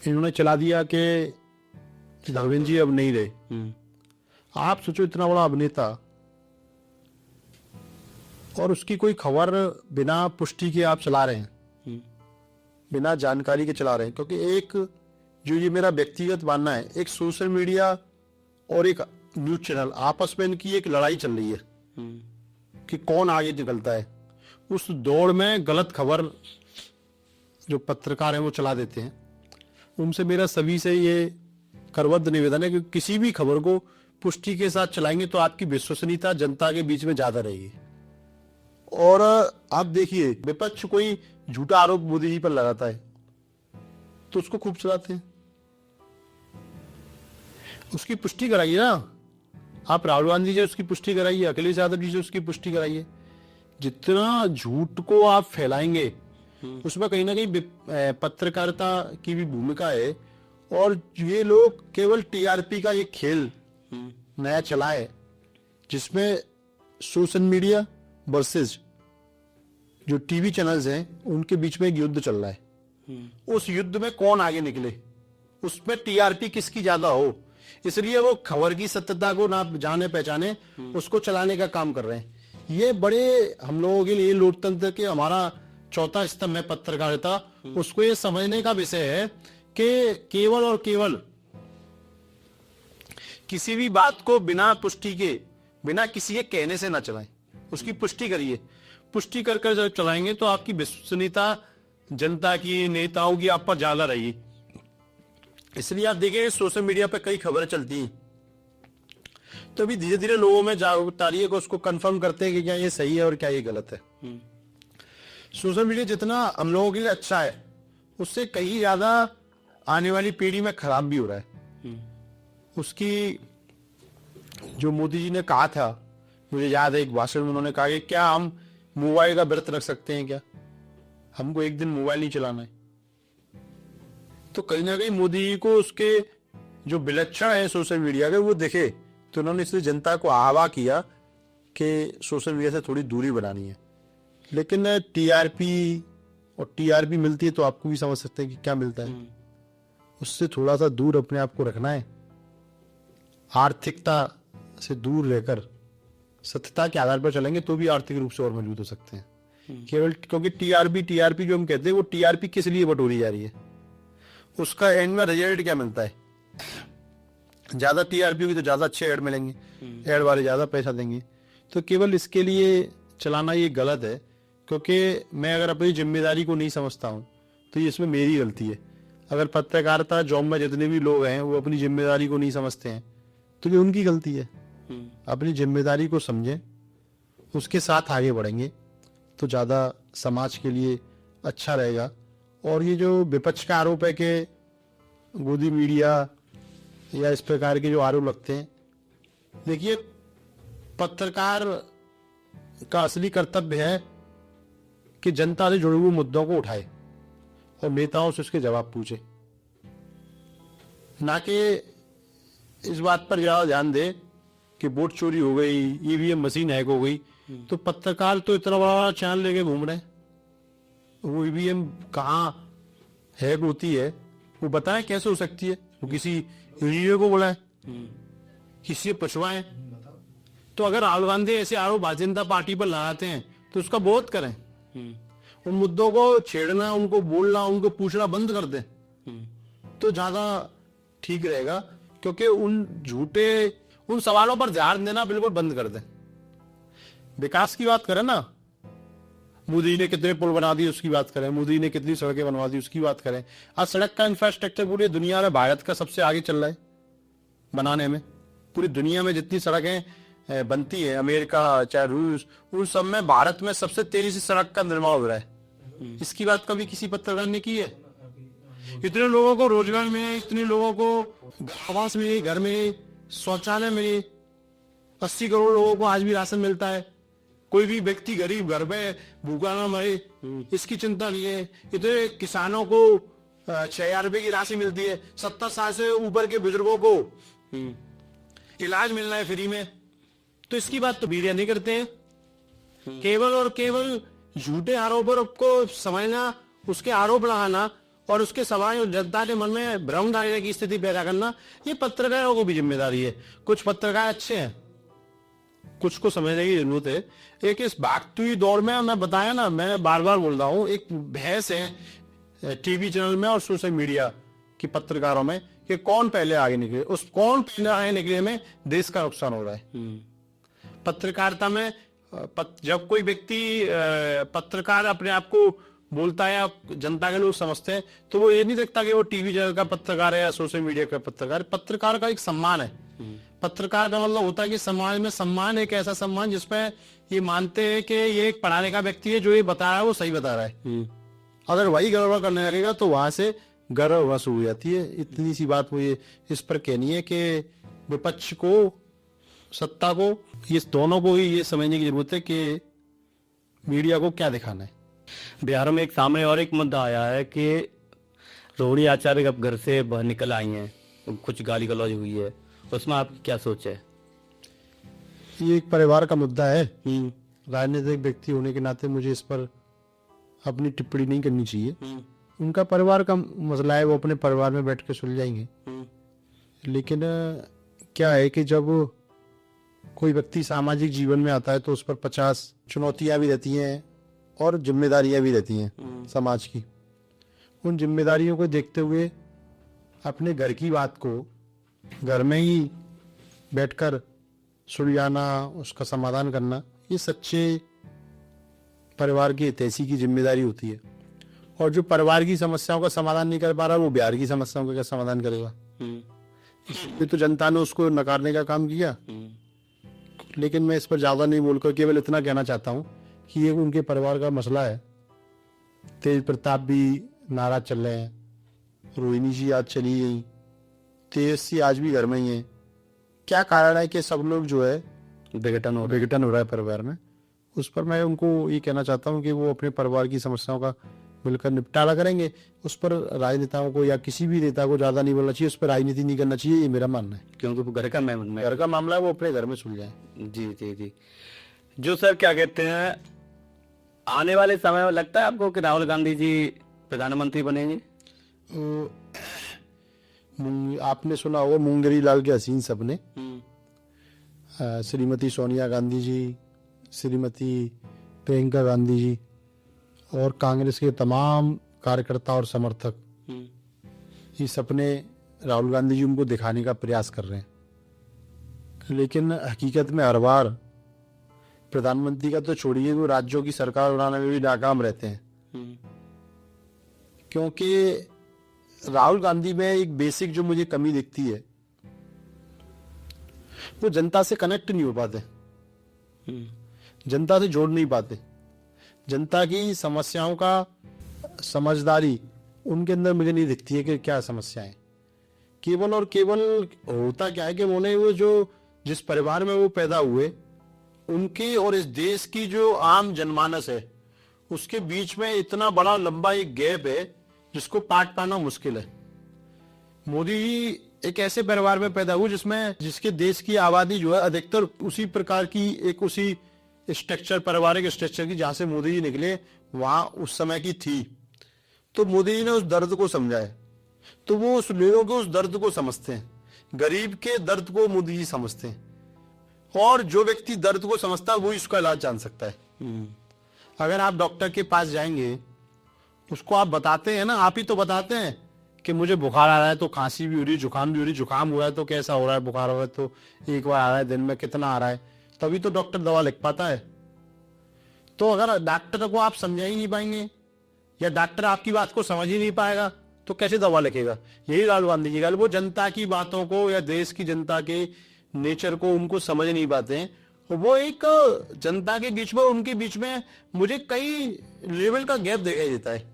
इन्होंने चला दिया कि धर्मेंद्र जी अब नहीं रहे। आप सोचो, इतना बड़ा अभिनेता और उसकी कोई खबर बिना पुष्टि के आप चला रहे हैं, बिना जानकारी के चला रहे हैं। क्योंकि एक जो ये मेरा व्यक्तिगत मानना है, एक सोशल मीडिया और एक न्यूज चैनल आपस में इनकी एक लड़ाई चल रही है कि कौन आगे निकलता है। उस दौड़ में गलत खबर जो पत्रकार हैं वो चला देते हैं। उनसे मेरा सभी से ये करबद्ध निवेदन है कि किसी भी खबर को पुष्टि के साथ चलाएंगे तो आपकी विश्वसनीयता जनता के बीच में ज्यादा रहेगी। और आप देखिए, विपक्ष कोई झूठा आरोप मोदी जी पर लगाता है तो उसको खूब चलाते हैं। उसकी पुष्टि कराइए ना, आप राहुल गांधी जी उसकी पुष्टि कराइए, अखिलेश यादव जी से उसकी पुष्टि कराइए। जितना झूठ को आप फैलाएंगे उसमें कहीं ना कहीं पत्रकारिता की भी भूमिका है। और ये लोग केवल टीआरपी का एक खेल नया चला है, जिसमें सोशल मीडिया वर्सेस जो टीवी चैनल्स हैं उनके बीच में एक युद्ध चल रहा है। उस युद्ध में कौन आगे निकले, उसमें टीआरपी किसकी ज्यादा हो, इसलिए वो खबर की सत्यता को ना जाने पहचाने उसको चलाने का काम कर रहे हैं। ये बड़े हम लोगों के लिए लोकतंत्र के हमारा चौथा स्तंभ है पत्रकारिता, उसको ये समझने का विषय है कि केवल और केवल किसी भी बात को बिना पुष्टि के, बिना किसी के कहने से ना चलाएं, उसकी पुष्टि करिए। पुष्टि कर कर जब चलाएंगे तो आपकी विश्वसनीयता जनता की, नेताओं की आप पर ज्यादा रहेगी। इसलिए आप देखें सोशल मीडिया पे कई खबरें चलती हैं तो अभी धीरे धीरे लोगों में जागरूकता आ रही है कि उसको कंफर्म करते हैं कि क्या ये सही है और क्या ये गलत है। सोशल मीडिया जितना हम लोगों के लिए अच्छा है, उससे कहीं ज्यादा आने वाली पीढ़ी में खराब भी हो रहा है। उसकी जो मोदी जी ने कहा था, मुझे याद है एक भाषण में उन्होंने कहा कि क्या हम मोबाइल का व्रत रख सकते हैं क्या? हमको एक दिन मोबाइल नहीं चलाना है। तो कहीं ना कहीं मोदी जी को उसके जो विलक्षण है सोशल मीडिया के वो दिखे, तो उन्होंने इसलिए जनता को आह्वान किया कि सोशल मीडिया से थोड़ी दूरी बनानी है। लेकिन टीआरपी और टीआरपी मिलती है तो आपको भी समझ सकते हैं कि क्या मिलता है, उससे थोड़ा सा दूर अपने आप को रखना है। आर्थिकता से दूर रहकर सत्यता के आधार पर चलेंगे तो भी आर्थिक रूप से और मजबूत हो सकते हैं। केवल क्योंकि टीआरपी जो हम कहते हैं वो टीआरपी किस लिए बटोरी जा रही है, उसका एंड में रिजल्ट क्या मिलता है। ज्यादा टीआरपी होगी तो ज्यादा अच्छे ऐड मिलेंगे, ऐड वाले ज्यादा पैसा देंगे। तो केवल इसके लिए चलाना ये गलत है, क्योंकि मैं अगर अपनी जिम्मेदारी को नहीं समझता हूं तो ये इसमें मेरी गलती है। अगर पत्रकारिता जॉब में जितने भी लोग हैं वो अपनी जिम्मेदारी को नहीं समझते हैं तो ये उनकी गलती है। अपनी जिम्मेदारी को समझें, उसके साथ आगे बढ़ेंगे तो ज्यादा समाज के लिए अच्छा रहेगा। और ये जो विपक्ष का आरोप है कि गोदी मीडिया या इस प्रकार के जो आरोप लगते हैं, देखिए पत्रकार का असली कर्तव्य है कि जनता से जुड़े हुए मुद्दों को उठाए और नेताओं से उसके जवाब पूछे, ना कि इस बात पर ज्यादा ध्यान दे कि वोट चोरी हो गई, ईवीएम मशीन हैक हो गई। तो पत्रकार तो इतना बड़ा चैनल लेके घूम रहे हैं, वो ईवीएम कहाँ हैक होती है वो बताएं कैसे हो सकती है, वो किसी इंजीनियर को बुलाएं, किसी से पूछवाएं। तो अगर राहुल गांधी ऐसे आरोप भारतीय जनता पार्टी पर लगाते हैं तो उसका विरोध करें, उन मुद्दों को छेड़ना, उनको बोलना, उनको पूछना बंद कर दें तो ज्यादा ठीक रहेगा। क्योंकि उन सवालों पर ध्यान देना बिल्कुल बंद कर दें। विकास की बात करें ना, मोदी ने कितने पुल बना दिए उसकी बात करें, मोदी ने कितनी सड़कें बनवा दी उसकी बात करें। आज सड़क का इंफ्रास्ट्रक्चर पूरी दुनिया में भारत का सबसे आगे चल रहा है बनाने में। पूरी दुनिया में जितनी सड़कें बनती है, अमेरिका चाहे रूस, उन सब में भारत में सबसे तेजी से सड़क का निर्माण हो रहा है। इसकी बात कभी किसी पत्रकार ने की है? इतने लोगों को रोजगार मिले, इतने लोगों को आवास मिले, घर मिले, शौचालय मिले, 80 करोड़ लोगों को आज भी राशन मिलता है, कोई भी व्यक्ति गरीब घर में भूखा ना मरे, इसकी चिंता नहीं है। इतने किसानों को 6,000 रुपए की राशि मिलती है, 70 साल से ऊपर के बुजुर्गों को इलाज मिलना है फ्री में, तो इसकी बात तो मीडिया नहीं करते हैं। केवल और केवल झूठे आरोपों को समझना, उसके आरोप लगाना और उसके समाज और जनता के मन में भ्रम डालने की स्थिति पैदा करना, ये पत्रकारों को भी जिम्मेदारी है। कुछ पत्रकार अच्छे हैं, कुछ को समझने की जरूरत है। एक इस भागती हुई दौर में मैं बताया ना, मैं बार बार बोल रहा हूँ, एक बहस है टीवी चैनल में और सोशल मीडिया की पत्रकारों में कि कौन पहले आगे निकले। उस कौन पहले आगे निकले में देश का नुकसान हो रहा है। पत्रकारिता में जब कोई व्यक्ति पत्रकार अपने आप को बोलता है, जनता के लोग समझते हैं, तो वो ये नहीं देखता कि वो टीवी चैनल का पत्रकार है या सोशल मीडिया का पत्रकार। पत्रकार का एक सम्मान है। पत्रकार का मतलब होता है कि समाज में सम्मान, एक ऐसा सम्मान जिसमें ये मानते हैं कि ये एक पढ़ाने का व्यक्ति है, जो ये बता रहा है वो सही बता रहा है। अगर वही गड़बड़ करने लगेगा तो वहां से गर्व हो जाती है। इतनी सी बात मुझे इस पर कहनी है कि विपक्ष को, सत्ता को, ये दोनों को ही ये समझने की जरूरत है कि मीडिया को क्या दिखाना है। बिहार में एक सामने और एक मुद्दा आया है कि रोहिणी आचार्य अब घर से बाहर निकल आई हैं, कुछ गाली गलौज हुई है, उसमें आपकी क्या सोच है? ये एक परिवार का मुद्दा है। राजनीतिक व्यक्ति होने के नाते मुझे इस पर अपनी टिप्पणी नहीं करनी चाहिए। उनका परिवार का मसला है, वो अपने परिवार में बैठ के सुलझाएंगे। लेकिन क्या है कि जब कोई व्यक्ति सामाजिक जीवन में आता है तो उस पर 50 चुनौतियां भी रहती हैं और जिम्मेदारियां भी रहती हैं समाज की। उन जिम्मेदारियों को देखते हुए अपने घर की बात को घर में ही बैठकर सुलझाना, उसका समाधान करना, ये सच्चे परिवार की हितैषी की जिम्मेदारी होती है। और जो परिवार की समस्याओं का समाधान नहीं कर पा रहा, वो बिहार की समस्याओं का क्या समाधान करेगा? ये तो जनता ने उसको नकारने का काम किया। लेकिन मैं इस पर ज्यादा नहीं बोलकर केवल इतना कहना चाहता हूँ कि ये उनके परिवार का मसला है। तेज प्रताप भी नाराज चल रहे हैं, रोहिणी जी आज चली गई, तेजस्वी आज भी घर में ही है। क्या कारण है कि सब लोग जो है विघटन हो रहा है परिवार में? उस पर मैं उनको ये कहना चाहता हूँ कि वो अपने परिवार की समस्याओं का मिलकर निपटारा करेंगे। उस पर राजनेताओं को या किसी भी नेता को ज्यादा नहीं बोलना चाहिए, उस पर राजनीति नहीं करना चाहिए, ये मेरा मानना है। क्योंकि वो घर का घर का मामला है, वो अपने घर में सुलझाए। जी जी जी। जो सर क्या कहते हैं, आने वाले समय में लगता है आपको कि राहुल गांधी जी प्रधानमंत्री बनेंगे? आपने सुना होगा मुंगेरी लाल के हसीन सपने। श्रीमती सोनिया गांधी जी, श्रीमती प्रियंका गांधी जी और कांग्रेस के तमाम कार्यकर्ता और समर्थक ये सपने राहुल गांधी जी उनको दिखाने का प्रयास कर रहे हैं, लेकिन हकीकत में हर बार प्रधानमंत्री का तो छोड़िए, वो राज्यों की सरकार बनाने में भी नाकाम रहते हैं। क्योंकि राहुल गांधी में एक बेसिक जो मुझे कमी दिखती है, वो जनता से कनेक्ट नहीं हो पाते, जनता से जोड़ नहीं पाते। जनता की समस्याओं का समझदारी उनके अंदर मुझे नहीं दिखती है कि क्या समस्याएं। केवल और केवल होता क्या है कि उन्हें वो जो जिस परिवार में वो पैदा हुए, उनके और इस देश की जो आम जनमानस है, उसके बीच में इतना बड़ा लंबा एक गैप है जिसको पाट पाना मुश्किल है। मोदी जी एक ऐसे परिवार में पैदा हुए जिसके देश की आबादी जो है अधिकतर उसी प्रकार की, एक उसी स्ट्रक्चर, पारिवारिक स्ट्रक्चर की जहां से मोदी जी निकले वहां उस समय की थी। तो मोदी जी ने उस दर्द को समझा है, तो वो उस लोगों के उस दर्द को समझते हैं, गरीब के दर्द को मोदी जी समझते हैं। और जो व्यक्ति दर्द को समझता है वो इसका इलाज जान सकता है। अगर आप डॉक्टर के पास जाएंगे, उसको आप बताते हैं ना, आप ही तो बताते हैं कि मुझे बुखार आ रहा है तो खांसी भी हो रही, जुकाम भी हो रही, जुकाम हुआ है तो कैसा हो रहा है, बुखार हो रहा है तो एक बार आ रहा है, दिन में कितना आ रहा है, तभी तो डॉक्टर दवा लिख पाता है। तो अगर डॉक्टर को आप समझा ही नहीं पाएंगे या डॉक्टर आपकी बात को समझ ही नहीं पाएगा तो कैसे दवा लिखेगा? यही राहुल गांधी जी का, वो जनता की बातों को या देश की जनता के नेचर को उनको समझ नहीं पाते हैं। वो एक जनता के बीच में, उनके बीच में मुझे कई लेवल का गैप दिखाई देता है।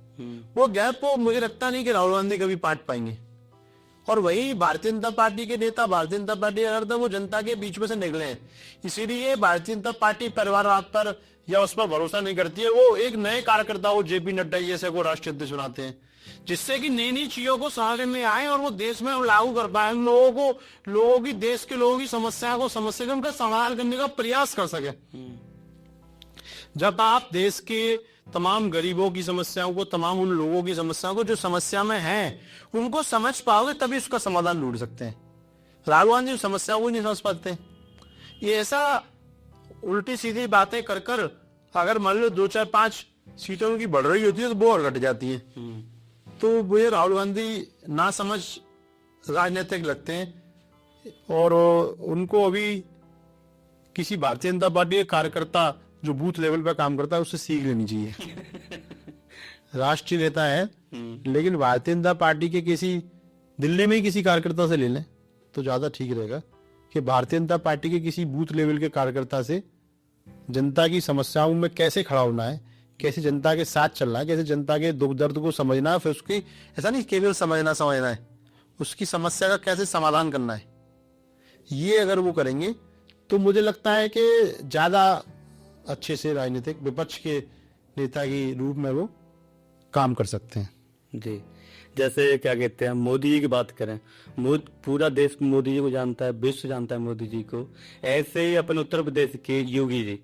वो गैप को मुझे लगता नहीं कि राहुल गांधी कभी पाट पाएंगे। और वही भारतीय जनता पार्टी के नेता, भारतीय जनता पार्टी अगर तो वो जनता के बीच में से निकले हैं, इसीलिए भारतीय जनता पार्टी परिवारवाद पर या उस पर भरोसा नहीं करती है। वो एक नए कार्यकर्ता को जेपी नड्डा जैसे को राष्ट्रीय अध्यक्ष बनाते हैं, जिससे कि नई नई चीजों को समझ में आए और वो देश में लागू कर पाए, लोगों की, देश के लोगों की समस्या को समझ सके, उनका समाधान करने का प्रयास कर सके। जब आप देश के तमाम गरीबों की समस्याओं को, तमाम उन लोगों की समस्याओं को जो समस्या में हैं, उनको समझ पाओगे तभी उसका समाधान ढूंढ सकते हैं। राहुल गांधी समस्याओं को नहीं समझ पाते। ये ऐसा उल्टी सीधी बातें कर कर अगर मान लो 2, 4, 5 सीटों की बढ़ रही होती है तो वो और घट जाती है। तो मुझे राहुल गांधी ना समझ राजनीतिक लगते हैं और उनको अभी किसी भारतीय जनता पार्टी के कार्यकर्ता जो बूथ लेवल पर काम करता है उससे सीख लेनी चाहिए। राष्ट्रीय नेता है, लेकिन भारतीय जनता पार्टी के किसी दिल्ली में ही किसी कार्यकर्ता से ले लें तो ज्यादा ठीक रहेगा कि भारतीय जनता पार्टी के किसी बूथ लेवल के कार्यकर्ता से जनता की समस्याओं में कैसे खड़ा होना है, कैसे जनता के साथ चलना है, कैसे जनता के दुख दर्द को समझना है, फिर उसकी ऐसा नहीं केवल समझना है, उसकी समस्या का कैसे समाधान करना है। ये अगर वो करेंगे तो मुझे लगता है कि ज्यादा अच्छे से राजनीतिक विपक्ष के नेता के रूप में वो काम कर सकते हैं। जी, जैसे क्या कहते हैं, मोदी जी की बात करें, पूरा देश मोदी जी को जानता है, विश्व जानता है मोदी जी को। ऐसे ही अपन उत्तर प्रदेश के योगी जी,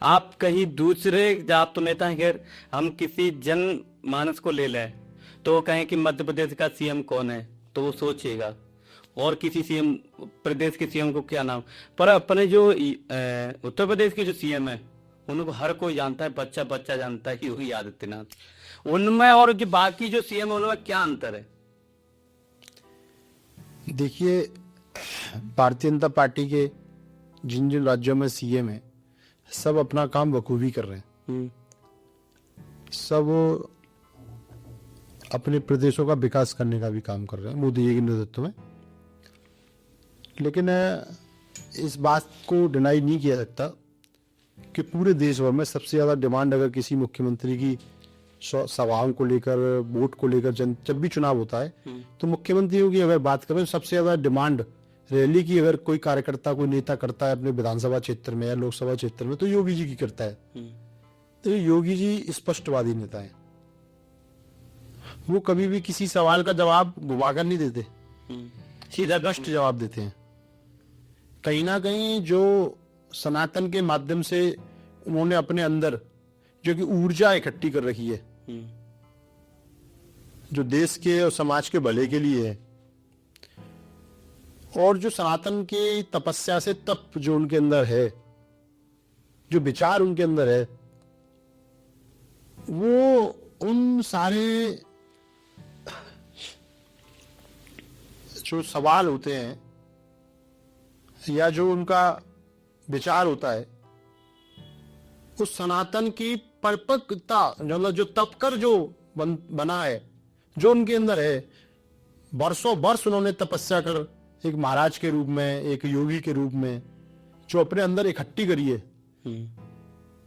आप कहीं दूसरे, आप तो नेता हैं, खैर हम किसी जन मानस को ले लें तो कहें कि मध्य प्रदेश का सीएम कौन है तो वो सोचिएगा, और किसी सीएम प्रदेश के सीएम को क्या नाम, पर अपने जो उत्तर प्रदेश के जो सीएम है उनको हर कोई जानता है, बच्चा बच्चा जानता है, योगी आदित्यनाथ। उनमें और जो बाकी जो सीएम है उनमें क्या अंतर है? देखिए, भारतीय जनता पार्टी के जिन जिन राज्यों में सीएम है सब अपना काम बखूबी कर रहे हैं, सब अपने प्रदेशों का विकास करने का भी काम कर रहे हैं मोदी जी के नेतृत्व में। लेकिन इस बात को डिनाई नहीं किया सकता कि पूरे देश भर में सबसे ज्यादा डिमांड अगर किसी मुख्यमंत्री की सभाओं को लेकर, वोट को लेकर, जब भी चुनाव होता है तो मुख्यमंत्रियों की अगर बात करें, सबसे ज्यादा डिमांड रैली की अगर कोई कार्यकर्ता, कोई नेता करता है अपने विधानसभा क्षेत्र में या लोकसभा क्षेत्र में तो योगी जी की करता है। तो योगी जी स्पष्टवादी नेता है, वो कभी भी किसी सवाल का जवाब घुमाकर नहीं देते, सीधा स्पष्ट जवाब देते हैं। कहीं ना कहीं जो सनातन के माध्यम से उन्होंने अपने अंदर जो कि ऊर्जा इकट्ठी कर रखी है, जो देश के और समाज के भले के लिए है, और जो सनातन की तपस्या से तप जो उनके अंदर है, जो विचार उनके अंदर है, वो उन सारे जो सवाल होते हैं या जो उनका विचार होता है, उस सनातन की परिपक्वता, मतलब जो तप कर जो बना है, जो उनके अंदर है, वर्षों वर्ष उन्होंने तपस्या कर एक महाराज के रूप में, एक योगी के रूप में जो अपने अंदर इकट्ठी करी है,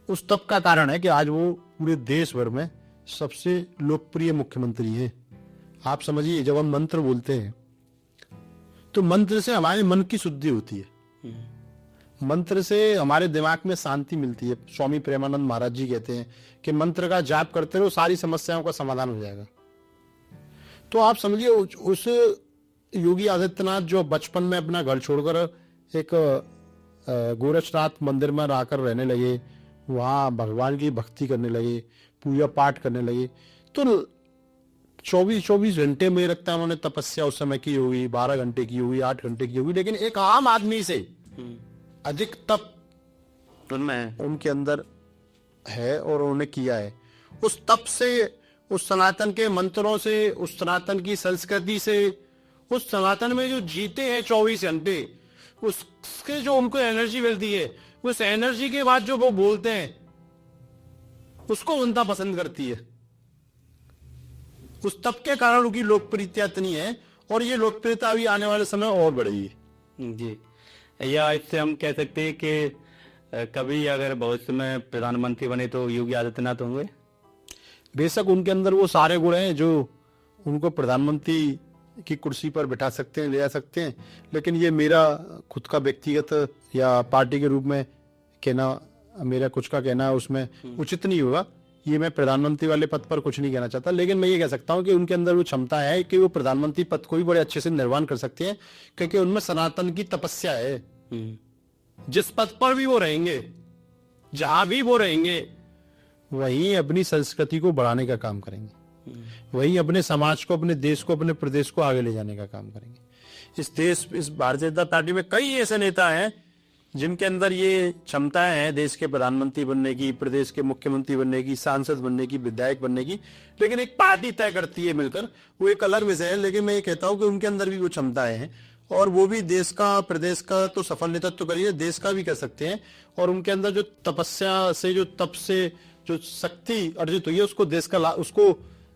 उस तप का कारण है कि आज वो पूरे देश भर में सबसे लोकप्रिय मुख्यमंत्री हैं। आप समझिए, जब हम मंत्र बोलते हैं तो मंत्र से हमारे मन की शुद्धि होती है, मंत्र से हमारे दिमाग में शांति मिलती है। स्वामी प्रेमानंद महाराज जी कहते हैं कि मंत्र का जाप करते रहो, सारी समस्याओं का समाधान हो जाएगा। तो आप समझिए, उस योगी आदित्यनाथ जो बचपन में अपना घर छोड़कर एक गोरक्षनाथ मंदिर में आकर रहने लगे, वहां भगवान की भक्ति करने लगे, पूजा पाठ करने लगे, तो 24 घंटे में लगता है उन्होंने तपस्या उस समय की होगी, 12 घंटे की होगी, 8 घंटे की होगी, लेकिन एक आम आदमी से अधिक तप उनमें उनके अंदर है और उन्होंने किया है। उस तप से, उस सनातन के मंत्रों से, उस सनातन की संस्कृति से, उस सनातन में जो जीते हैं 24 घंटे, उसके जो उनको एनर्जी मिलती है, उस एनर्जी के बाद जो वो बोलते हैं उसको जनता पसंद करती है। उस तप के कारण उनकी लोकप्रियता इतनी है, और ये लोकप्रियता भी आने वाले समय और बढ़ेगी। जी, या इससे हम कह सकते हैं कि कभी अगर भविष्य में प्रधानमंत्री बने तो योगी आदित्यनाथ होंगे। बेशक उनके अंदर वो सारे गुण हैं जो उनको प्रधानमंत्री की कुर्सी पर बिठा सकते हैं, ले जा सकते हैं, लेकिन ये मेरा खुद का व्यक्तिगत या पार्टी के रूप में कहना, मेरा कुछ का कहना उसमें उचित नहीं होगा। ये मैं प्रधानमंत्री वाले पद पर कुछ नहीं कहना चाहता, लेकिन मैं ये कह सकता हूँ कि उनके अंदर वो क्षमता है कि वो प्रधानमंत्री पद को भी बड़े अच्छे से निर्वहन कर सकते हैं, क्योंकि उनमें सनातन की तपस्या है। जिस पद पर भी वो रहेंगे, जहां भी वो रहेंगे, वहीं अपनी संस्कृति को बढ़ाने का काम करेंगे, वहीं अपने समाज को, अपने देश को, अपने प्रदेश को आगे ले जाने का काम करेंगे। इस भारतीय जनता पार्टी में कई ऐसे नेता हैं जिनके अंदर ये क्षमताएं हैं देश के प्रधानमंत्री बनने की, प्रदेश के मुख्यमंत्री बनने की, सांसद बनने की, विधायक बनने की, लेकिन एक पार्टी तय करती है मिलकर, वो एक अलग विषय है। लेकिन मैं ये कहता हूं कि उनके अंदर भी वो क्षमताएं हैं, और वो भी देश का, प्रदेश का तो सफल नेतृत्व करिए, देश का भी कर सकते हैं। और उनके अंदर जो तपस्या से, जो तप से जो शक्ति अर्जित हुई है, उसको देश का उसको,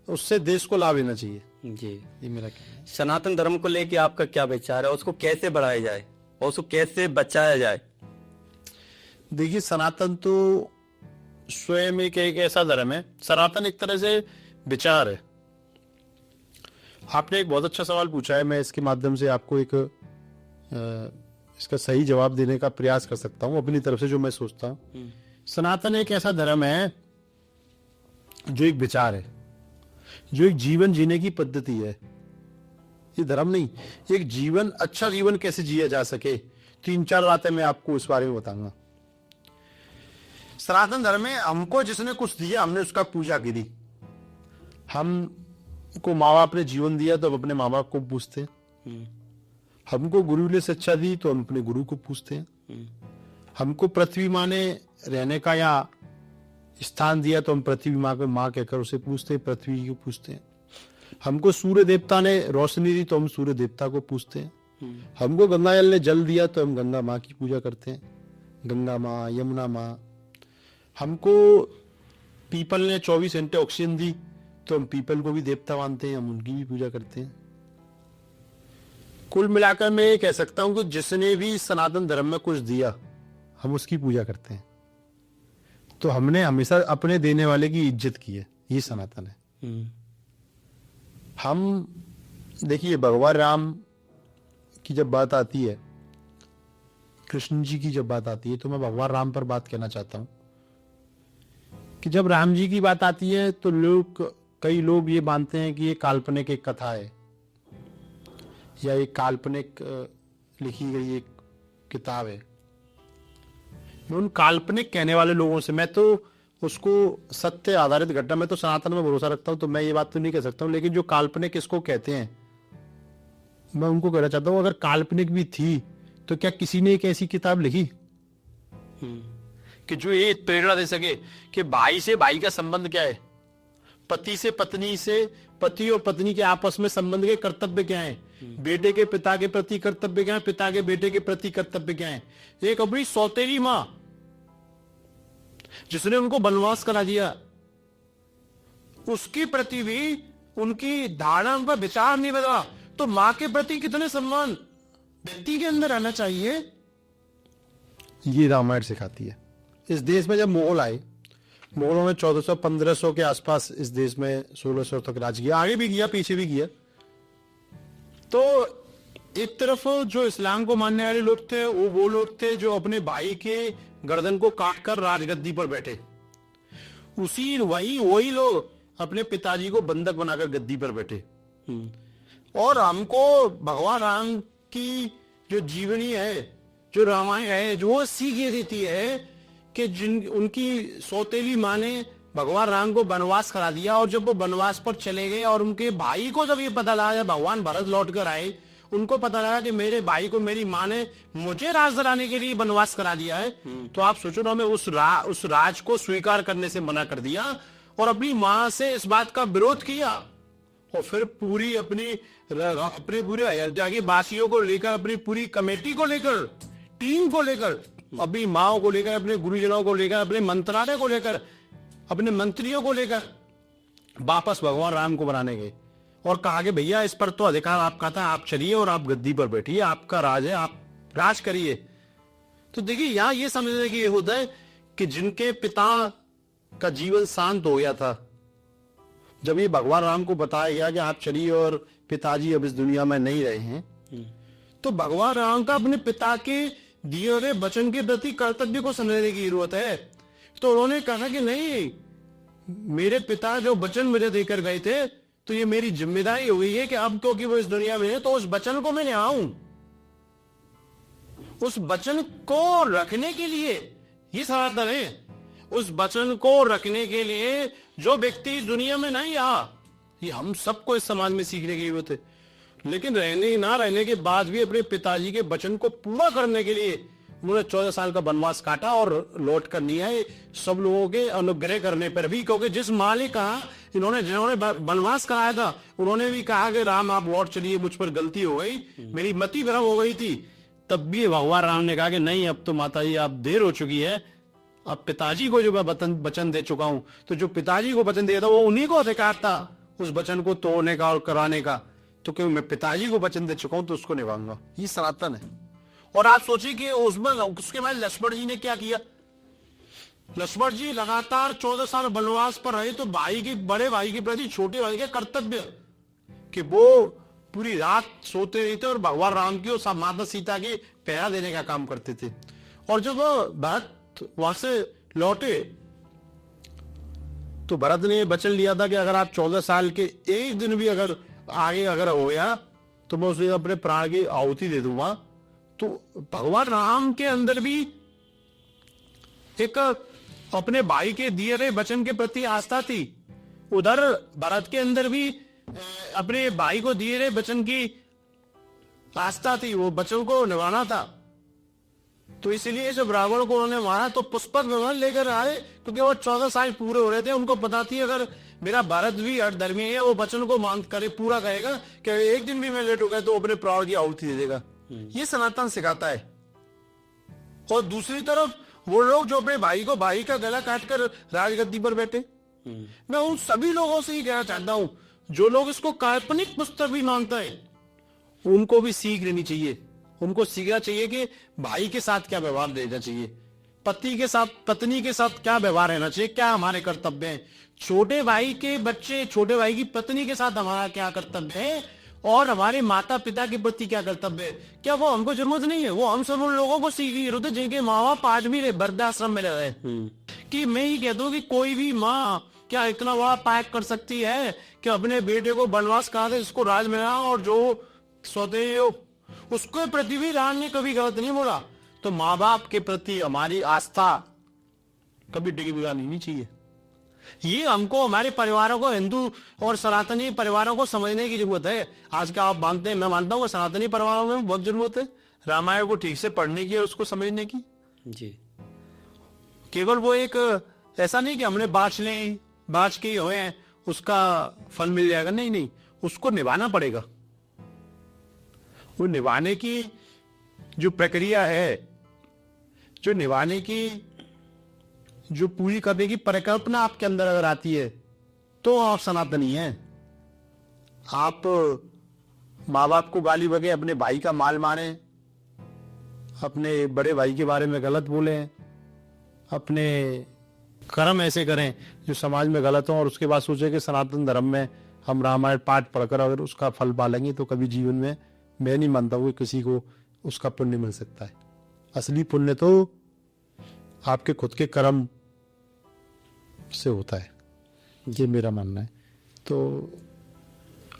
उससे देश को लाभ लेना चाहिए। जी, ये मेरा कहना है। सनातन धर्म को लेके आपका क्या विचार है? उसको कैसे बढ़ाया जाए और उसको कैसे बचाया जाए? देखिए, सनातन तो स्वयं एक ऐसा धर्म है, सनातन एक तरह से विचार है। आपने एक बहुत अच्छा सवाल पूछा है, मैं इसके माध्यम से आपको एक इसका सही जवाब देने का प्रयास कर सकता हूं अपनी तरफ से, जो मैं सोचता हूं। सनातन एक ऐसा धर्म है जो एक विचार है, जो एक जीवन जीने की पद्धति है। ये धर्म नहीं, एक जीवन, अच्छा जीवन कैसे जिया जा सके, 3-4 बातें मैं आपको इस बारे में बताऊंगा। सनातन धर्म में हमको जिसने कुछ दिया, हमने उसका पूजा की। हमको माँ बाप ने जीवन दिया तो हम अपने माँ बाप को पूछते हैं। हमको गुरु ने शिक्षा दी तो हम अपने गुरु को पूछते हैं। हमको पृथ्वी माँ ने रहने का या स्थान दिया तो हम पृथ्वी माँ को माँ कहकर उसे पूछते हैं, पृथ्वी को पूछते हैं। हमको सूर्य देवता ने रोशनी दी तो हम सूर्य देवता को पूछते हैं। हमको गंगा जल ने जल दिया तो हम गंगा माँ की पूजा करते हैं, गंगा माँ, यमुना माँ। हमको पीपल ने 24 घंटे ऑक्सीजन दी तो हम पीपल को भी देवता मानते हैं, हम उनकी भी पूजा करते हैं। कुल मिलाकर मैं ये कह सकता हूं कि जिसने भी सनातन धर्म में कुछ दिया, हम उसकी पूजा करते हैं। तो हमने हमेशा अपने देने वाले की इज्जत की है, ये सनातन है। हम देखिए, भगवान राम की जब बात आती है, कृष्ण जी की जब बात आती है, तो मैं भगवान राम पर बात कहना चाहता हूं कि जब राम जी की बात आती है तो लोग कई लोग ये मानते हैं कि ये काल्पनिक एक कथा है या एक काल्पनिक लिखी गई एक किताब है। मैं उन काल्पनिक कहने वाले लोगों से, मैं तो उसको सत्य आधारित घटना, मैं तो सनातन में भरोसा रखता हूं, तो मैं ये बात तो नहीं कह सकता हूं, लेकिन जो काल्पनिक इसको कहते हैं, मैं उनको कहना चाहता हूं, अगर काल्पनिक भी थी तो क्या किसी ने एक ऐसी किताब लिखी कि जो ये प्रेरणा दे सके कि भाई से भाई का संबंध क्या है, पति से पत्नी से, पति और पत्नी के आपस में संबंध के कर्तव्य क्या है, बेटे के पिता के प्रति कर्तव्य क्या है, पिता के बेटे के प्रति कर्तव्य क्या है। एक अपनी सौतेली मां जिसने उनको वनवास करा दिया, उसके प्रति भी उनकी धारणा, उनका विचार नहीं बदला, तो मां के प्रति कितने सम्मान व्यक्ति के अंदर आना चाहिए, ये रामायण सिखाती है। इस देश में जब मुगल आए, मुगलों ने 1400-1500 के आसपास इस देश में 1600 तक राज किया, आगे भी किया पीछे भी किया। तो एक तरफ जो इस्लाम को मानने वाले लोग थे वो लोग थे जो अपने भाई के गर्दन को काटकर राजगद्दी पर बैठे, वही लोग अपने पिताजी को बंधक बनाकर गद्दी पर बैठे। और हमको भगवान राम की जो जीवनी है, जो रामायण है, जो वो सीख ये देती है कि उनकी सौतेली माँ ने भगवान राम को वनवास करा दिया, और जब वो वनवास पर चले गए और उनके भाई को जब ये पता लगा, भगवान भरत लौट कर आए, उनको पता लगा कि मेरे भाई को मेरी माँ ने मुझे राज दिलाने के लिए वनवास करा दिया है, तो आप सोचो ना, मैं उस राज को स्वीकार करने से मना कर दिया और अपनी माँ से इस बात का विरोध किया। और फिर अपने पूरे अयोध्या के वासियों को लेकर, अपनी पूरी कमेटी को लेकर, टीम को लेकर, अपनी माओ को लेकर, अपने गुरुजनों को लेकर, अपने मंत्रालय को लेकर, अपने मंत्रियों को लेकर वापस भगवान राम को बनाने गए और कहा कि भैया इस पर तो अधिकार आपका था, आप चलिए और आप गद्दी पर बैठिए, आपका राज है, आप राज करिए। तो देखिए यहाँ ये समझने की ये होता है कि जिनके पिता का जीवन शांत हो गया था, जब ये भगवान राम को बताया गया कि आप चलिए और पिताजी अब इस दुनिया में नहीं रहे हैं, तो भगवान राम का अपने पिता के दिए हुए वचन के प्रति कर्तव्य को समझने की जरूरत है। तो उन्होंने कहा कि नहीं, मेरे पिता जो वचन मुझे देकर गए थे, तो ये मेरी जिम्मेदारी हुई है कि अब क्योंकि वो इस दुनिया में है, तो उस वचन को मैं निभाऊं। उस वचन को रखने के लिए ये सनातन है, उस वचन को रखने के लिए जो व्यक्ति इस दुनिया में नहीं आ, ये हम सबको इस समाज में सीखने की जरूरत है। लेकिन रहने के बाद भी अपने पिताजी के वचन को पूरा करने के लिए उन्होंने 14 साल का वनवास काटा और लौट कर नहीं आए, सब लोगों के अनुग्रह करने पर भी। क्योंकि जिस माँ ने कहा, जिन्होंने वनवास कराया था, उन्होंने भी कहा कि राम आप लौट चलिए, मुझ पर गलती हो गई, मेरी मति भ्रम हो गई थी। तब भी भगवान राम ने कहा कि नहीं, अब तो माता जी आप देर हो चुकी है, अब पिताजी को जो मैं वचन दे चुका हूं, तो जो पिताजी को वचन दिया था वो उन्हीं को अधिकार था उस वचन को तोड़ने का और कराने का। तो क्योंकि मैं पिताजी को वचन दे चुका हूं तो उसको निभाऊंगा, ये सनातन है। और आप सोचिए कि उसके बाद लक्ष्मण जी ने क्या किया। लक्ष्मण जी लगातार 14 साल वनवास पर रहे, तो बड़े भाई के प्रति छोटे भाई के कर्तव्य कि वो पूरी रात सोते रहते और भगवान राम की और माता सीता के पहरा देने का काम करते थे। और जब भरत वहां से लौटे तो भरत ने वचन लिया था कि अगर आप 14 साल के एक दिन भी अगर आगे हो गया तो मैं उसे अपने प्राण की आहुति दे दूंगा। तो भगवान राम के अंदर भी एक अपने भाई के दिए गए वचन के प्रति आस्था थी, उधर भरत के अंदर भी अपने भाई को दिए गए वचन की आस्था थी, वो वचन को निभाना था। तो इसलिए जब रावण को उन्होंने मारा तो पुष्पक विमान लेकर आए, क्योंकि वो 14 साल पूरे हो रहे थे। उनको पता थी अगर मेरा भारत भी धर्मी है, वो वचन को मान करे पूरा करेगा कि एक दिन भी मैं लेट हो गया तो अपने प्राण की आहुति दे देगा। ये सनातन सिखाता है। और दूसरी तरफ वो लोग जो अपने भाई का गला काटकर राजगद्दी पर बैठे, मैं उन सभी लोगों से ही कहना चाहता हूं जो लोग इसको काल्पनिक पुस्तक भी मानता है, उनको भी सीख लेनी चाहिए। उनको सीखना चाहिए कि भाई के साथ क्या व्यवहार देना चाहिए, पति के साथ, पत्नी के साथ क्या व्यवहार रहना चाहिए, क्या हमारे कर्तव्य हैं, छोटे भाई के बच्चे, छोटे भाई की पत्नी के साथ हमारा क्या कर्तव्य है, और हमारे माता पिता के प्रति क्या कर्तव्य है। क्या वो हमको जरूरत नहीं है? वो हम सब उन लोगों को सीख जरूरत है जिनके माँ बाप आज भी वृद्धाश्रम में रहे। कि मैं ही कह दूं कि कोई भी माँ क्या इतना बड़ा पाप कर सकती है कि अपने बेटे को वनवास कहा था, इसको राज मिला, और जो सौतेले हो उसके प्रति भी राम ने कभी गलत नहीं बोला। तो माँ बाप के प्रति हमारी आस्था कभी डिगमिगानी नहीं चाहिए। ये हमको, हमारे परिवारों को, हिंदू और सनातनी परिवारों को समझने की जरूरत है। आज का आप मानते हैं, मैं मानता हूँ सनातनी परिवारों में बहुत जरूरत है रामायण को ठीक से पढ़ने की और उसको समझने की। जी। केवल वो एक ऐसा नहीं कि हमने बाँच के हुए हैं उसका फल मिल जाएगा, नहीं नहीं, उसको निभाना पड़ेगा। वो निभाने की जो प्रक्रिया है, जो निभाने की जो पूरी करने की परिकल्पना आपके अंदर अगर आती है तो आप सनातनी हैं। आप माँ बाप को गाली बगे, अपने भाई का माल मारे, अपने बड़े भाई के बारे में गलत बोले, अपने कर्म ऐसे करें जो समाज में गलत हो, और उसके बाद सोचे कि सनातन धर्म में हम रामायण पाठ पढ़कर अगर उसका फल पालेंगे तो कभी जीवन में, मैं नहीं मानता हूँ किसी को उसका पुण्य मिल सकता है। असली पुण्य तो आपके खुद के कर्म से होता है, ये मेरा मानना है। तो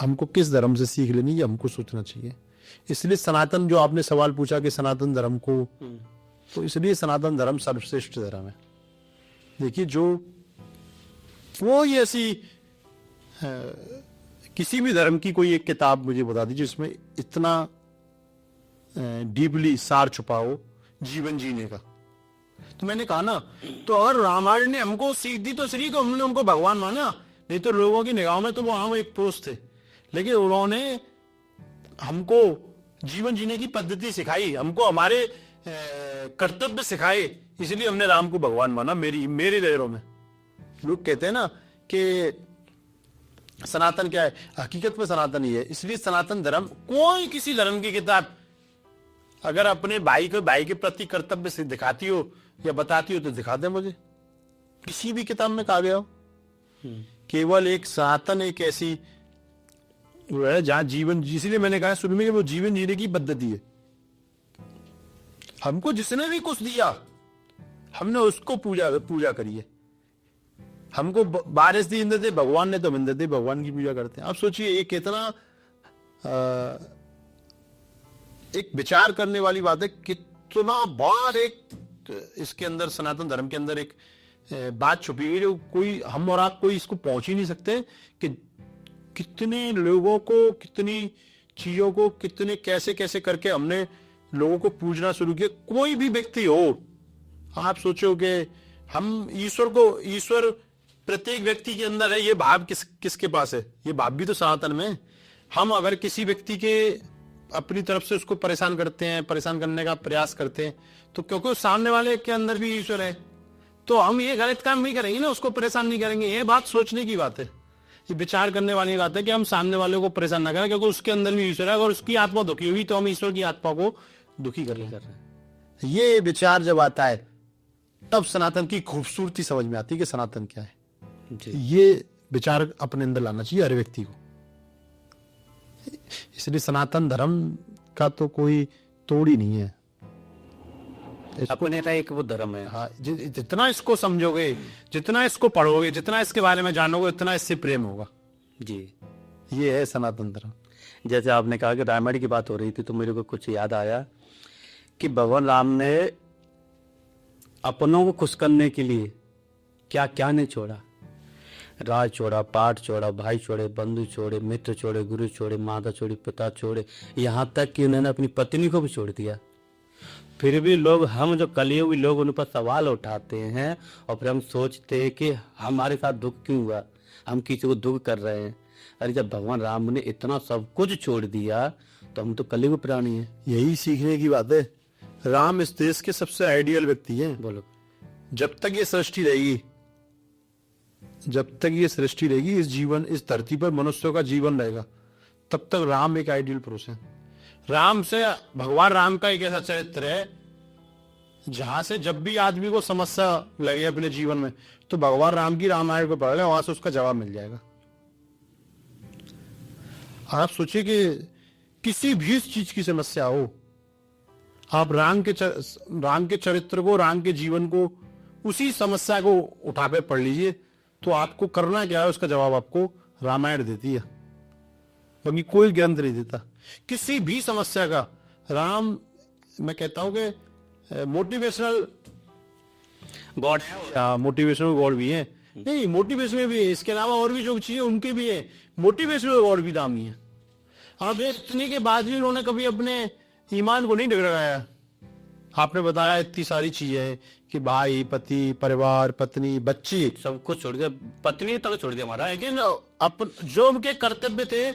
हमको किस धर्म से सीख लेनी, ये हमको सोचना चाहिए। इसलिए सनातन, जो आपने सवाल पूछा कि सनातन धर्म को, तो इसलिए सनातन धर्म सर्वश्रेष्ठ धर्म है। देखिए, जो वो ये ऐसी किसी भी धर्म की कोई एक किताब मुझे बता दीजिए जिसमें इतना डीपली सार छुपा हो जीवन जीने का। तो मैंने कहा ना, तो अगर रामायण ने हमको सीख दी तो श्री को हमने उनको भगवान माना, नहीं तो लोगों की निगाहों में तो वो हम एक पुरुष थे। लेकिन उन्होंने हमको जीवन जीने की पद्धति सिखाई, हमको हमारे कर्तव्य सिखाए, इसलिए हमने राम को भगवान माना। मेरी नजरों में लोग कहते हैं ना कि सनातन क्या है, हकीकत में सनातन ही है। इसलिए सनातन धर्म, कोई किसी धर्म की किताब अगर अपने भाई के प्रति कर्तव्य से दिखाती हो या बताती हो तो दिखा दे मुझे, किसी भी किताब में कहा गया हो। केवल एक सनातन एक ऐसी वो है जहां जीवन, इसलिए मैंने कहा शुरू में कि वो जीवन जीने की पद्धति है। हमको जिसने भी कुछ दिया हमने उसको पूजा करी है। हमको बारिश दी इंद्र दे भगवान ने, तो इंद्र दे भगवान की पूजा करते हैं। आप सोचिए ये कितना एक विचार करने वाली बात है, कितना बार एक इसके अंदर सनातन धर्म के अंदर एक बात छुपी हुई जो कोई हम और आप कोई इसको पहुंच ही नहीं सकते कि कितने लोगों को, कितनी चीजों को, कितने कैसे कैसे करके हमने लोगों को पूजना शुरू किया। कोई भी व्यक्ति हो, आप सोचो कि हम ईश्वर प्रत्येक व्यक्ति के अंदर है, ये भाव किसके पास है? ये भाव भी तो सनातन में। हम अगर किसी व्यक्ति के अपनी तरफ से उसको परेशान करते हैं, परेशान करने का प्रयास करते हैं, तो क्योंकि सामने वाले के अंदर भी ईश्वर है, तो हम ये गलत काम नहीं करेंगे ना, उसको परेशान नहीं करेंगे। ये बात सोचने की बात है, ये विचार करने वाली बात है कि हम सामने वाले को परेशान ना करें, क्योंकि उसके अंदर भी ईश्वर है। अगर उसकी आत्मा दुखी हुई तो हम ईश्वर की आत्मा को दुखी कर रहे हैं। ये विचार जब आता है तब सनातन की खूबसूरती समझ में आती है कि सनातन क्या है। ये विचार अपने अंदर लाना चाहिए हर व्यक्ति को। इसलिए सनातन धर्म का तो कोई तोड़ ही नहीं है, अपने का एक वो धर्म है। हाँ, जितना इसको समझोगे, जितना इसको पढ़ोगे, जितना इसके बारे में जानोगे, उतना इससे प्रेम होगा। जी, ये है सनातन धर्म। जैसे आपने कहा कि रामायण की बात हो रही थी, तो मेरे को कुछ याद आया कि भगवान राम ने अपनों को खुश करने के लिए क्या क्या नहीं छोड़ा। राज छोड़ा, पाठ छोड़ा, भाई छोड़े, बंधु छोड़े, मित्र छोड़े, गुरु छोड़े, माता छोड़ी, पिता छोड़े, यहाँ तक कि उन्होंने अपनी पत्नी को भी छोड़ दिया। फिर भी लोग, हम जो कलयुगी लोग, उन पर सवाल उठाते हैं और फिर हम सोचते हैं कि हमारे साथ दुख क्यों हुआ, हम किसी को दुख कर रहे हैं। अरे जब भगवान राम ने इतना सब कुछ छोड़ दिया तो हम तो कलयुग प्राणी हैं। यही सीखने की बात है। राम इस देश के सबसे आइडियल व्यक्ति हैं। बोलो, जब तक ये सृष्टि रहेगी, जब तक ये सृष्टि रहेगी, इस धरती पर मनुष्यों का जीवन रहेगा, तब तक राम एक आइडियल पुरुष है। राम से, भगवान राम का एक ऐसा चरित्र है जहां से जब भी आदमी को समस्या लगे अपने जीवन में, तो भगवान राम की रामायण को पढ़ ले, वहां से उसका जवाब मिल जाएगा। आप सोचिए कि किसी भी चीज की समस्या हो, आप राम के चरित्र को, राम के जीवन को, उसी समस्या को उठा पे पढ़ लीजिए, तो आपको करना क्या है उसका जवाब आपको रामायण देती है, बाकी कोई ग्रंथ नहीं देता। किसी भी समस्या का राम, मैं कहता हूं कि मोटिवेशनल गॉड है। मोटिवेशनल गॉड भी है, नहीं मोटिवेशनल भी है, इसके अलावा और भी जो चीजें उनके भी है, मोटिवेशनल गॉड भी नाम ही है। अब इतने के बाद भी उन्होंने कभी अपने ईमान को नहीं डगराया। आपने बताया इतनी सारी चीजें हैं कि भाई, पति, परिवार, पत्नी, बच्ची, सब कुछ छोड़ दिया, पत्नी तक छोड़ दिया हमारा। लेकिन जो उनके कर्तव्य थे,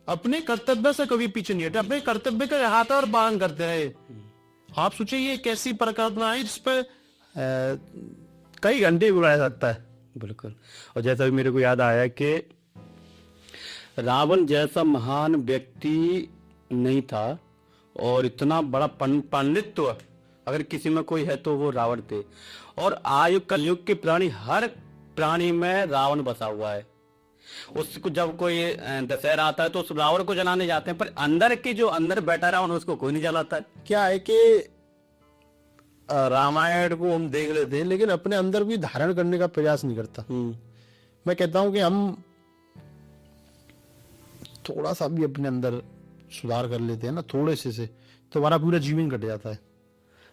अपने कर्तव्य से कभी पीछे नहीं हटे, अपने कर्तव्य का हाथ और पालन करते रहे। आप सोचिए ये कैसी परिकल्पना है जिस पर कई घंटे बुलाया जाता है। बिल्कुल। और जैसा भी मेरे को याद आया कि रावण जैसा महान व्यक्ति नहीं था, और इतना बड़ा पांडित्य अगर किसी में कोई है तो वो रावण थे। और आयु कलयुग के प्राणी, हर प्राणी में रावण बसा हुआ है। उसको जब कोई दशहरा आता है तो उस रावण को जलाने जाते हैं, पर अंदर की जो अंदर बैठा रावण उसको कोई नहीं जलाता है। क्या है कि रामायण को हम देख लेते हैं लेकिन अपने अंदर भी धारण करने का प्रयास नहीं करता। मैं कहता हूं कि हम थोड़ा सा भी अपने अंदर सुधार कर लेते हैं ना, थोड़े से तो हमारा पूरा जीवन कट जाता है।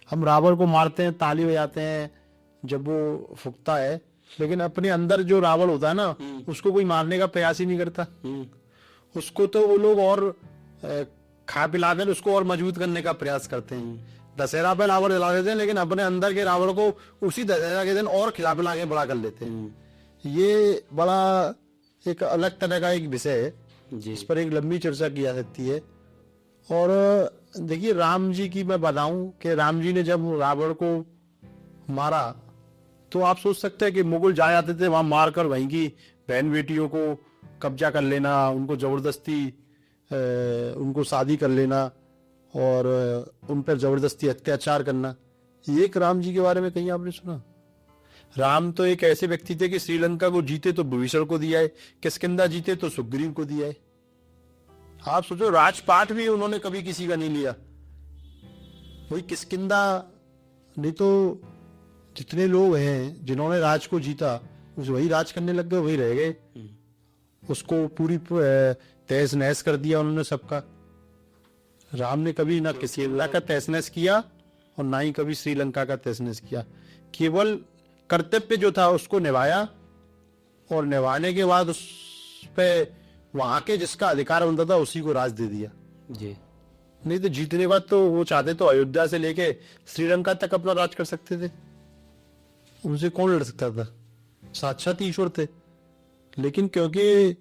हम रावण को मारते हैं, ताली बजाते हैं जब वो फूकता है, लेकिन अपने अंदर जो रावण होता है ना, उसको कोई मारने का प्रयास ही नहीं करता। उसको तो वो लोग और खा पिला दें, उसको और मजबूत करने का प्रयास करते हैं। दशहरा पे रावण जला देते हैं, लेकिन अपने अंदर के रावण को उसी दशहरा के दिन और खिला पिला के बड़ा कर लेते हैं। ये बड़ा एक अलग तरह का एक विषय है जिस पर एक लंबी चर्चा की जा सकती है। और देखिए, राम जी की मैं बताऊं कि राम जी ने जब रावण को मारा तो आप सोच सकते हैं कि मुगल जा जाते थे वहां मारकर वहीं की बहन बेटियों को कब्जा कर लेना, उनको जबरदस्ती उनको शादी कर लेना और उन पर जबरदस्ती अत्याचार करना। एक राम जी के बारे में कहीं आपने सुना? राम तो एक ऐसे व्यक्ति थे कि श्रीलंका को जीते तो विभीषण को दिया है, किष्किंधा जीते तो सुग्रीव को दिया है। आप सोचो, राजपाट भी उन्होंने कभी किसी का नहीं लिया। वही किष्किंधा, नहीं तो जितने लोग हैं जिन्होंने राज को जीता वही राज करने लग गए, वही रह गए। उसको पूरी तहस नहस कर दिया उन्होंने सबका। राम ने कभी ना किसी का तहस नहस किया और ना ही कभी श्रीलंका का तहस नहस किया। केवल कर्तव्य जो था उसको निभाया, और निभाने के बाद उस पे वहां के जिसका अधिकार बनता था उसी को राज दे दिया जी। नहीं तो जीतने के बाद तो वो चाहते तो अयोध्या से लेके श्रीलंका तक अपना राज कर सकते थे। उनसे कौन लड़ सकता था? साक्षात ईश्वर थे। लेकिन क्योंकि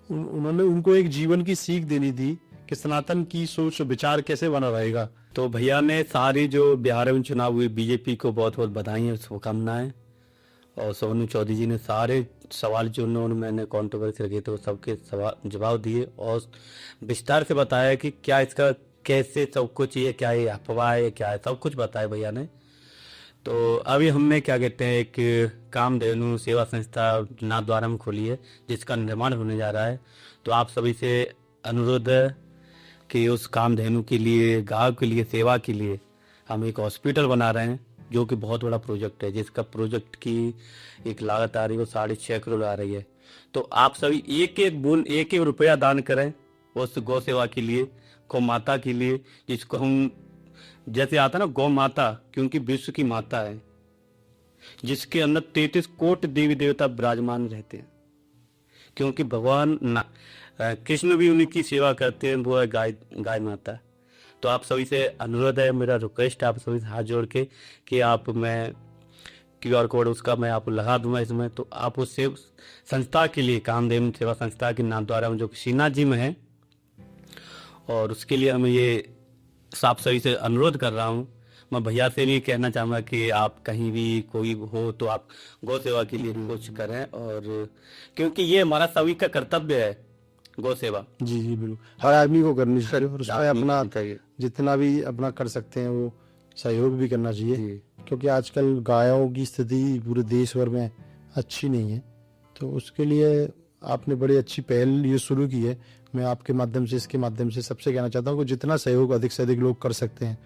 उन्होंने उनको एक जीवन की सीख देनी थी कि सनातन की सोच विचार कैसे बना रहेगा। तो भैया ने सारी जो बिहार में चुनाव हुए बीजेपी को बहुत बहुत बधाई है, शुभकामनाएं। और सोनू चौधरी जी ने सारे सवाल जो उन्होंने मैंने कंट्रोवर्सी रखे थे वो सबके सवाल जवाब दिए और विस्तार से बताया कि क्या इसका कैसे सब कुछ, ये क्या है अफवाह है, क्या है, सब कुछ बताया भैया ने। तो अभी हमने क्या कहते हैं एक कामधेनु सेवा संस्था नाथद्वारा में खोली है जिसका निर्माण होने जा रहा है। तो आप सभी से अनुरोध है कि उस कामधेनु के लिए, गांव के लिए, सेवा के लिए हम एक हॉस्पिटल बना रहे हैं जो कि बहुत बड़ा प्रोजेक्ट है, जिसका प्रोजेक्ट की एक लागत आ रही है वो 6.5 करोड़ आ रही है। तो आप सभी एक एक बूंद, एक एक रुपया दान करें उस गौ सेवा के लिए, गौ माता के लिए, जिसको हम जैसे आता ना गौ माता, क्योंकि विश्व की माता है जिसके अंदर 33 कोटि देवी देवता विराजमान रहते हैं। क्योंकि भगवान कृष्ण भी उनकी सेवा करते हैं, वो है गाय माता। तो आप सभी से अनुरोध है, मेरा रिक्वेस्ट है आप सभी से हाथ जोड़ के कि आप, मैं QR कोड उसका मैं आपको लगा दूंगा इसमें, तो आप उस संस्था के लिए, कामधेनु सेवा संस्था के नाम द्वारा जो श्रीनाथ जी में है, और उसके लिए मैं ये आप सभी से अनुरोध कर रहा हूँ। मैं भैया से भी कहना चाहूँगा कि आप कहीं भी कोई हो तो आप गौ सेवा के लिए कुछ करें, और क्योंकि ये हमारा सभी का कर्तव्य है गौ सेवा। जी जी बिल्कुल, हर आदमी को करनी चाहिए और उसमें अपना जितना भी अपना कर सकते हैं वो सहयोग भी करना चाहिए। क्योंकि आजकल गायों की स्थिति पूरे देश भर में अच्छी नहीं है, तो उसके लिए आपने बड़ी अच्छी पहल ये शुरू की है। मैं आपके माध्यम से, इसके माध्यम से सबसे कहना चाहता हूँ कि जितना सहयोग अधिक से अधिक लोग कर सकते हैं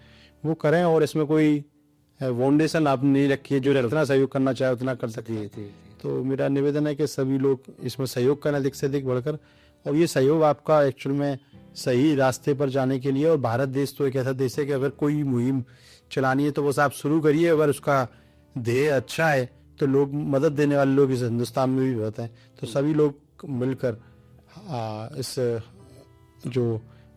वो करें, और इसमें कोई फाउंडेशन आपने नहीं रखी है, जो जितना सहयोग करना चाहे उतना कर सकते हैं। तो मेरा निवेदन है कि सभी लोग इसमें सहयोग करना अधिक से अधिक बढ़कर, और ये सहयोग आपका एक्चुअल में सही रास्ते पर जाने के लिए। और भारत देश तो एक ऐसा देश है कि अगर कोई मुहिम चलानी है तो बस आप शुरू करिए, अगर उसका ध्येय अच्छा है तो लोग मदद देने वाले लोग इस हिंदुस्तान में भी बहुत हैं। तो सभी लोग मिलकर इस जो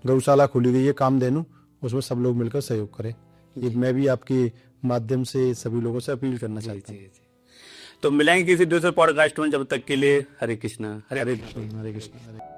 गौशाला खोली गई है कामधेनु, उसमें सब लोग मिलकर सहयोग करें। ये मैं भी आपके माध्यम से सभी लोगों से अपील करना चाहता हूँ। तो मिलेंगे किसी दूसरे पॉडकास्ट में, जब तक के लिए हरे कृष्णा। हरे कृष्ण हरे कृष्ण।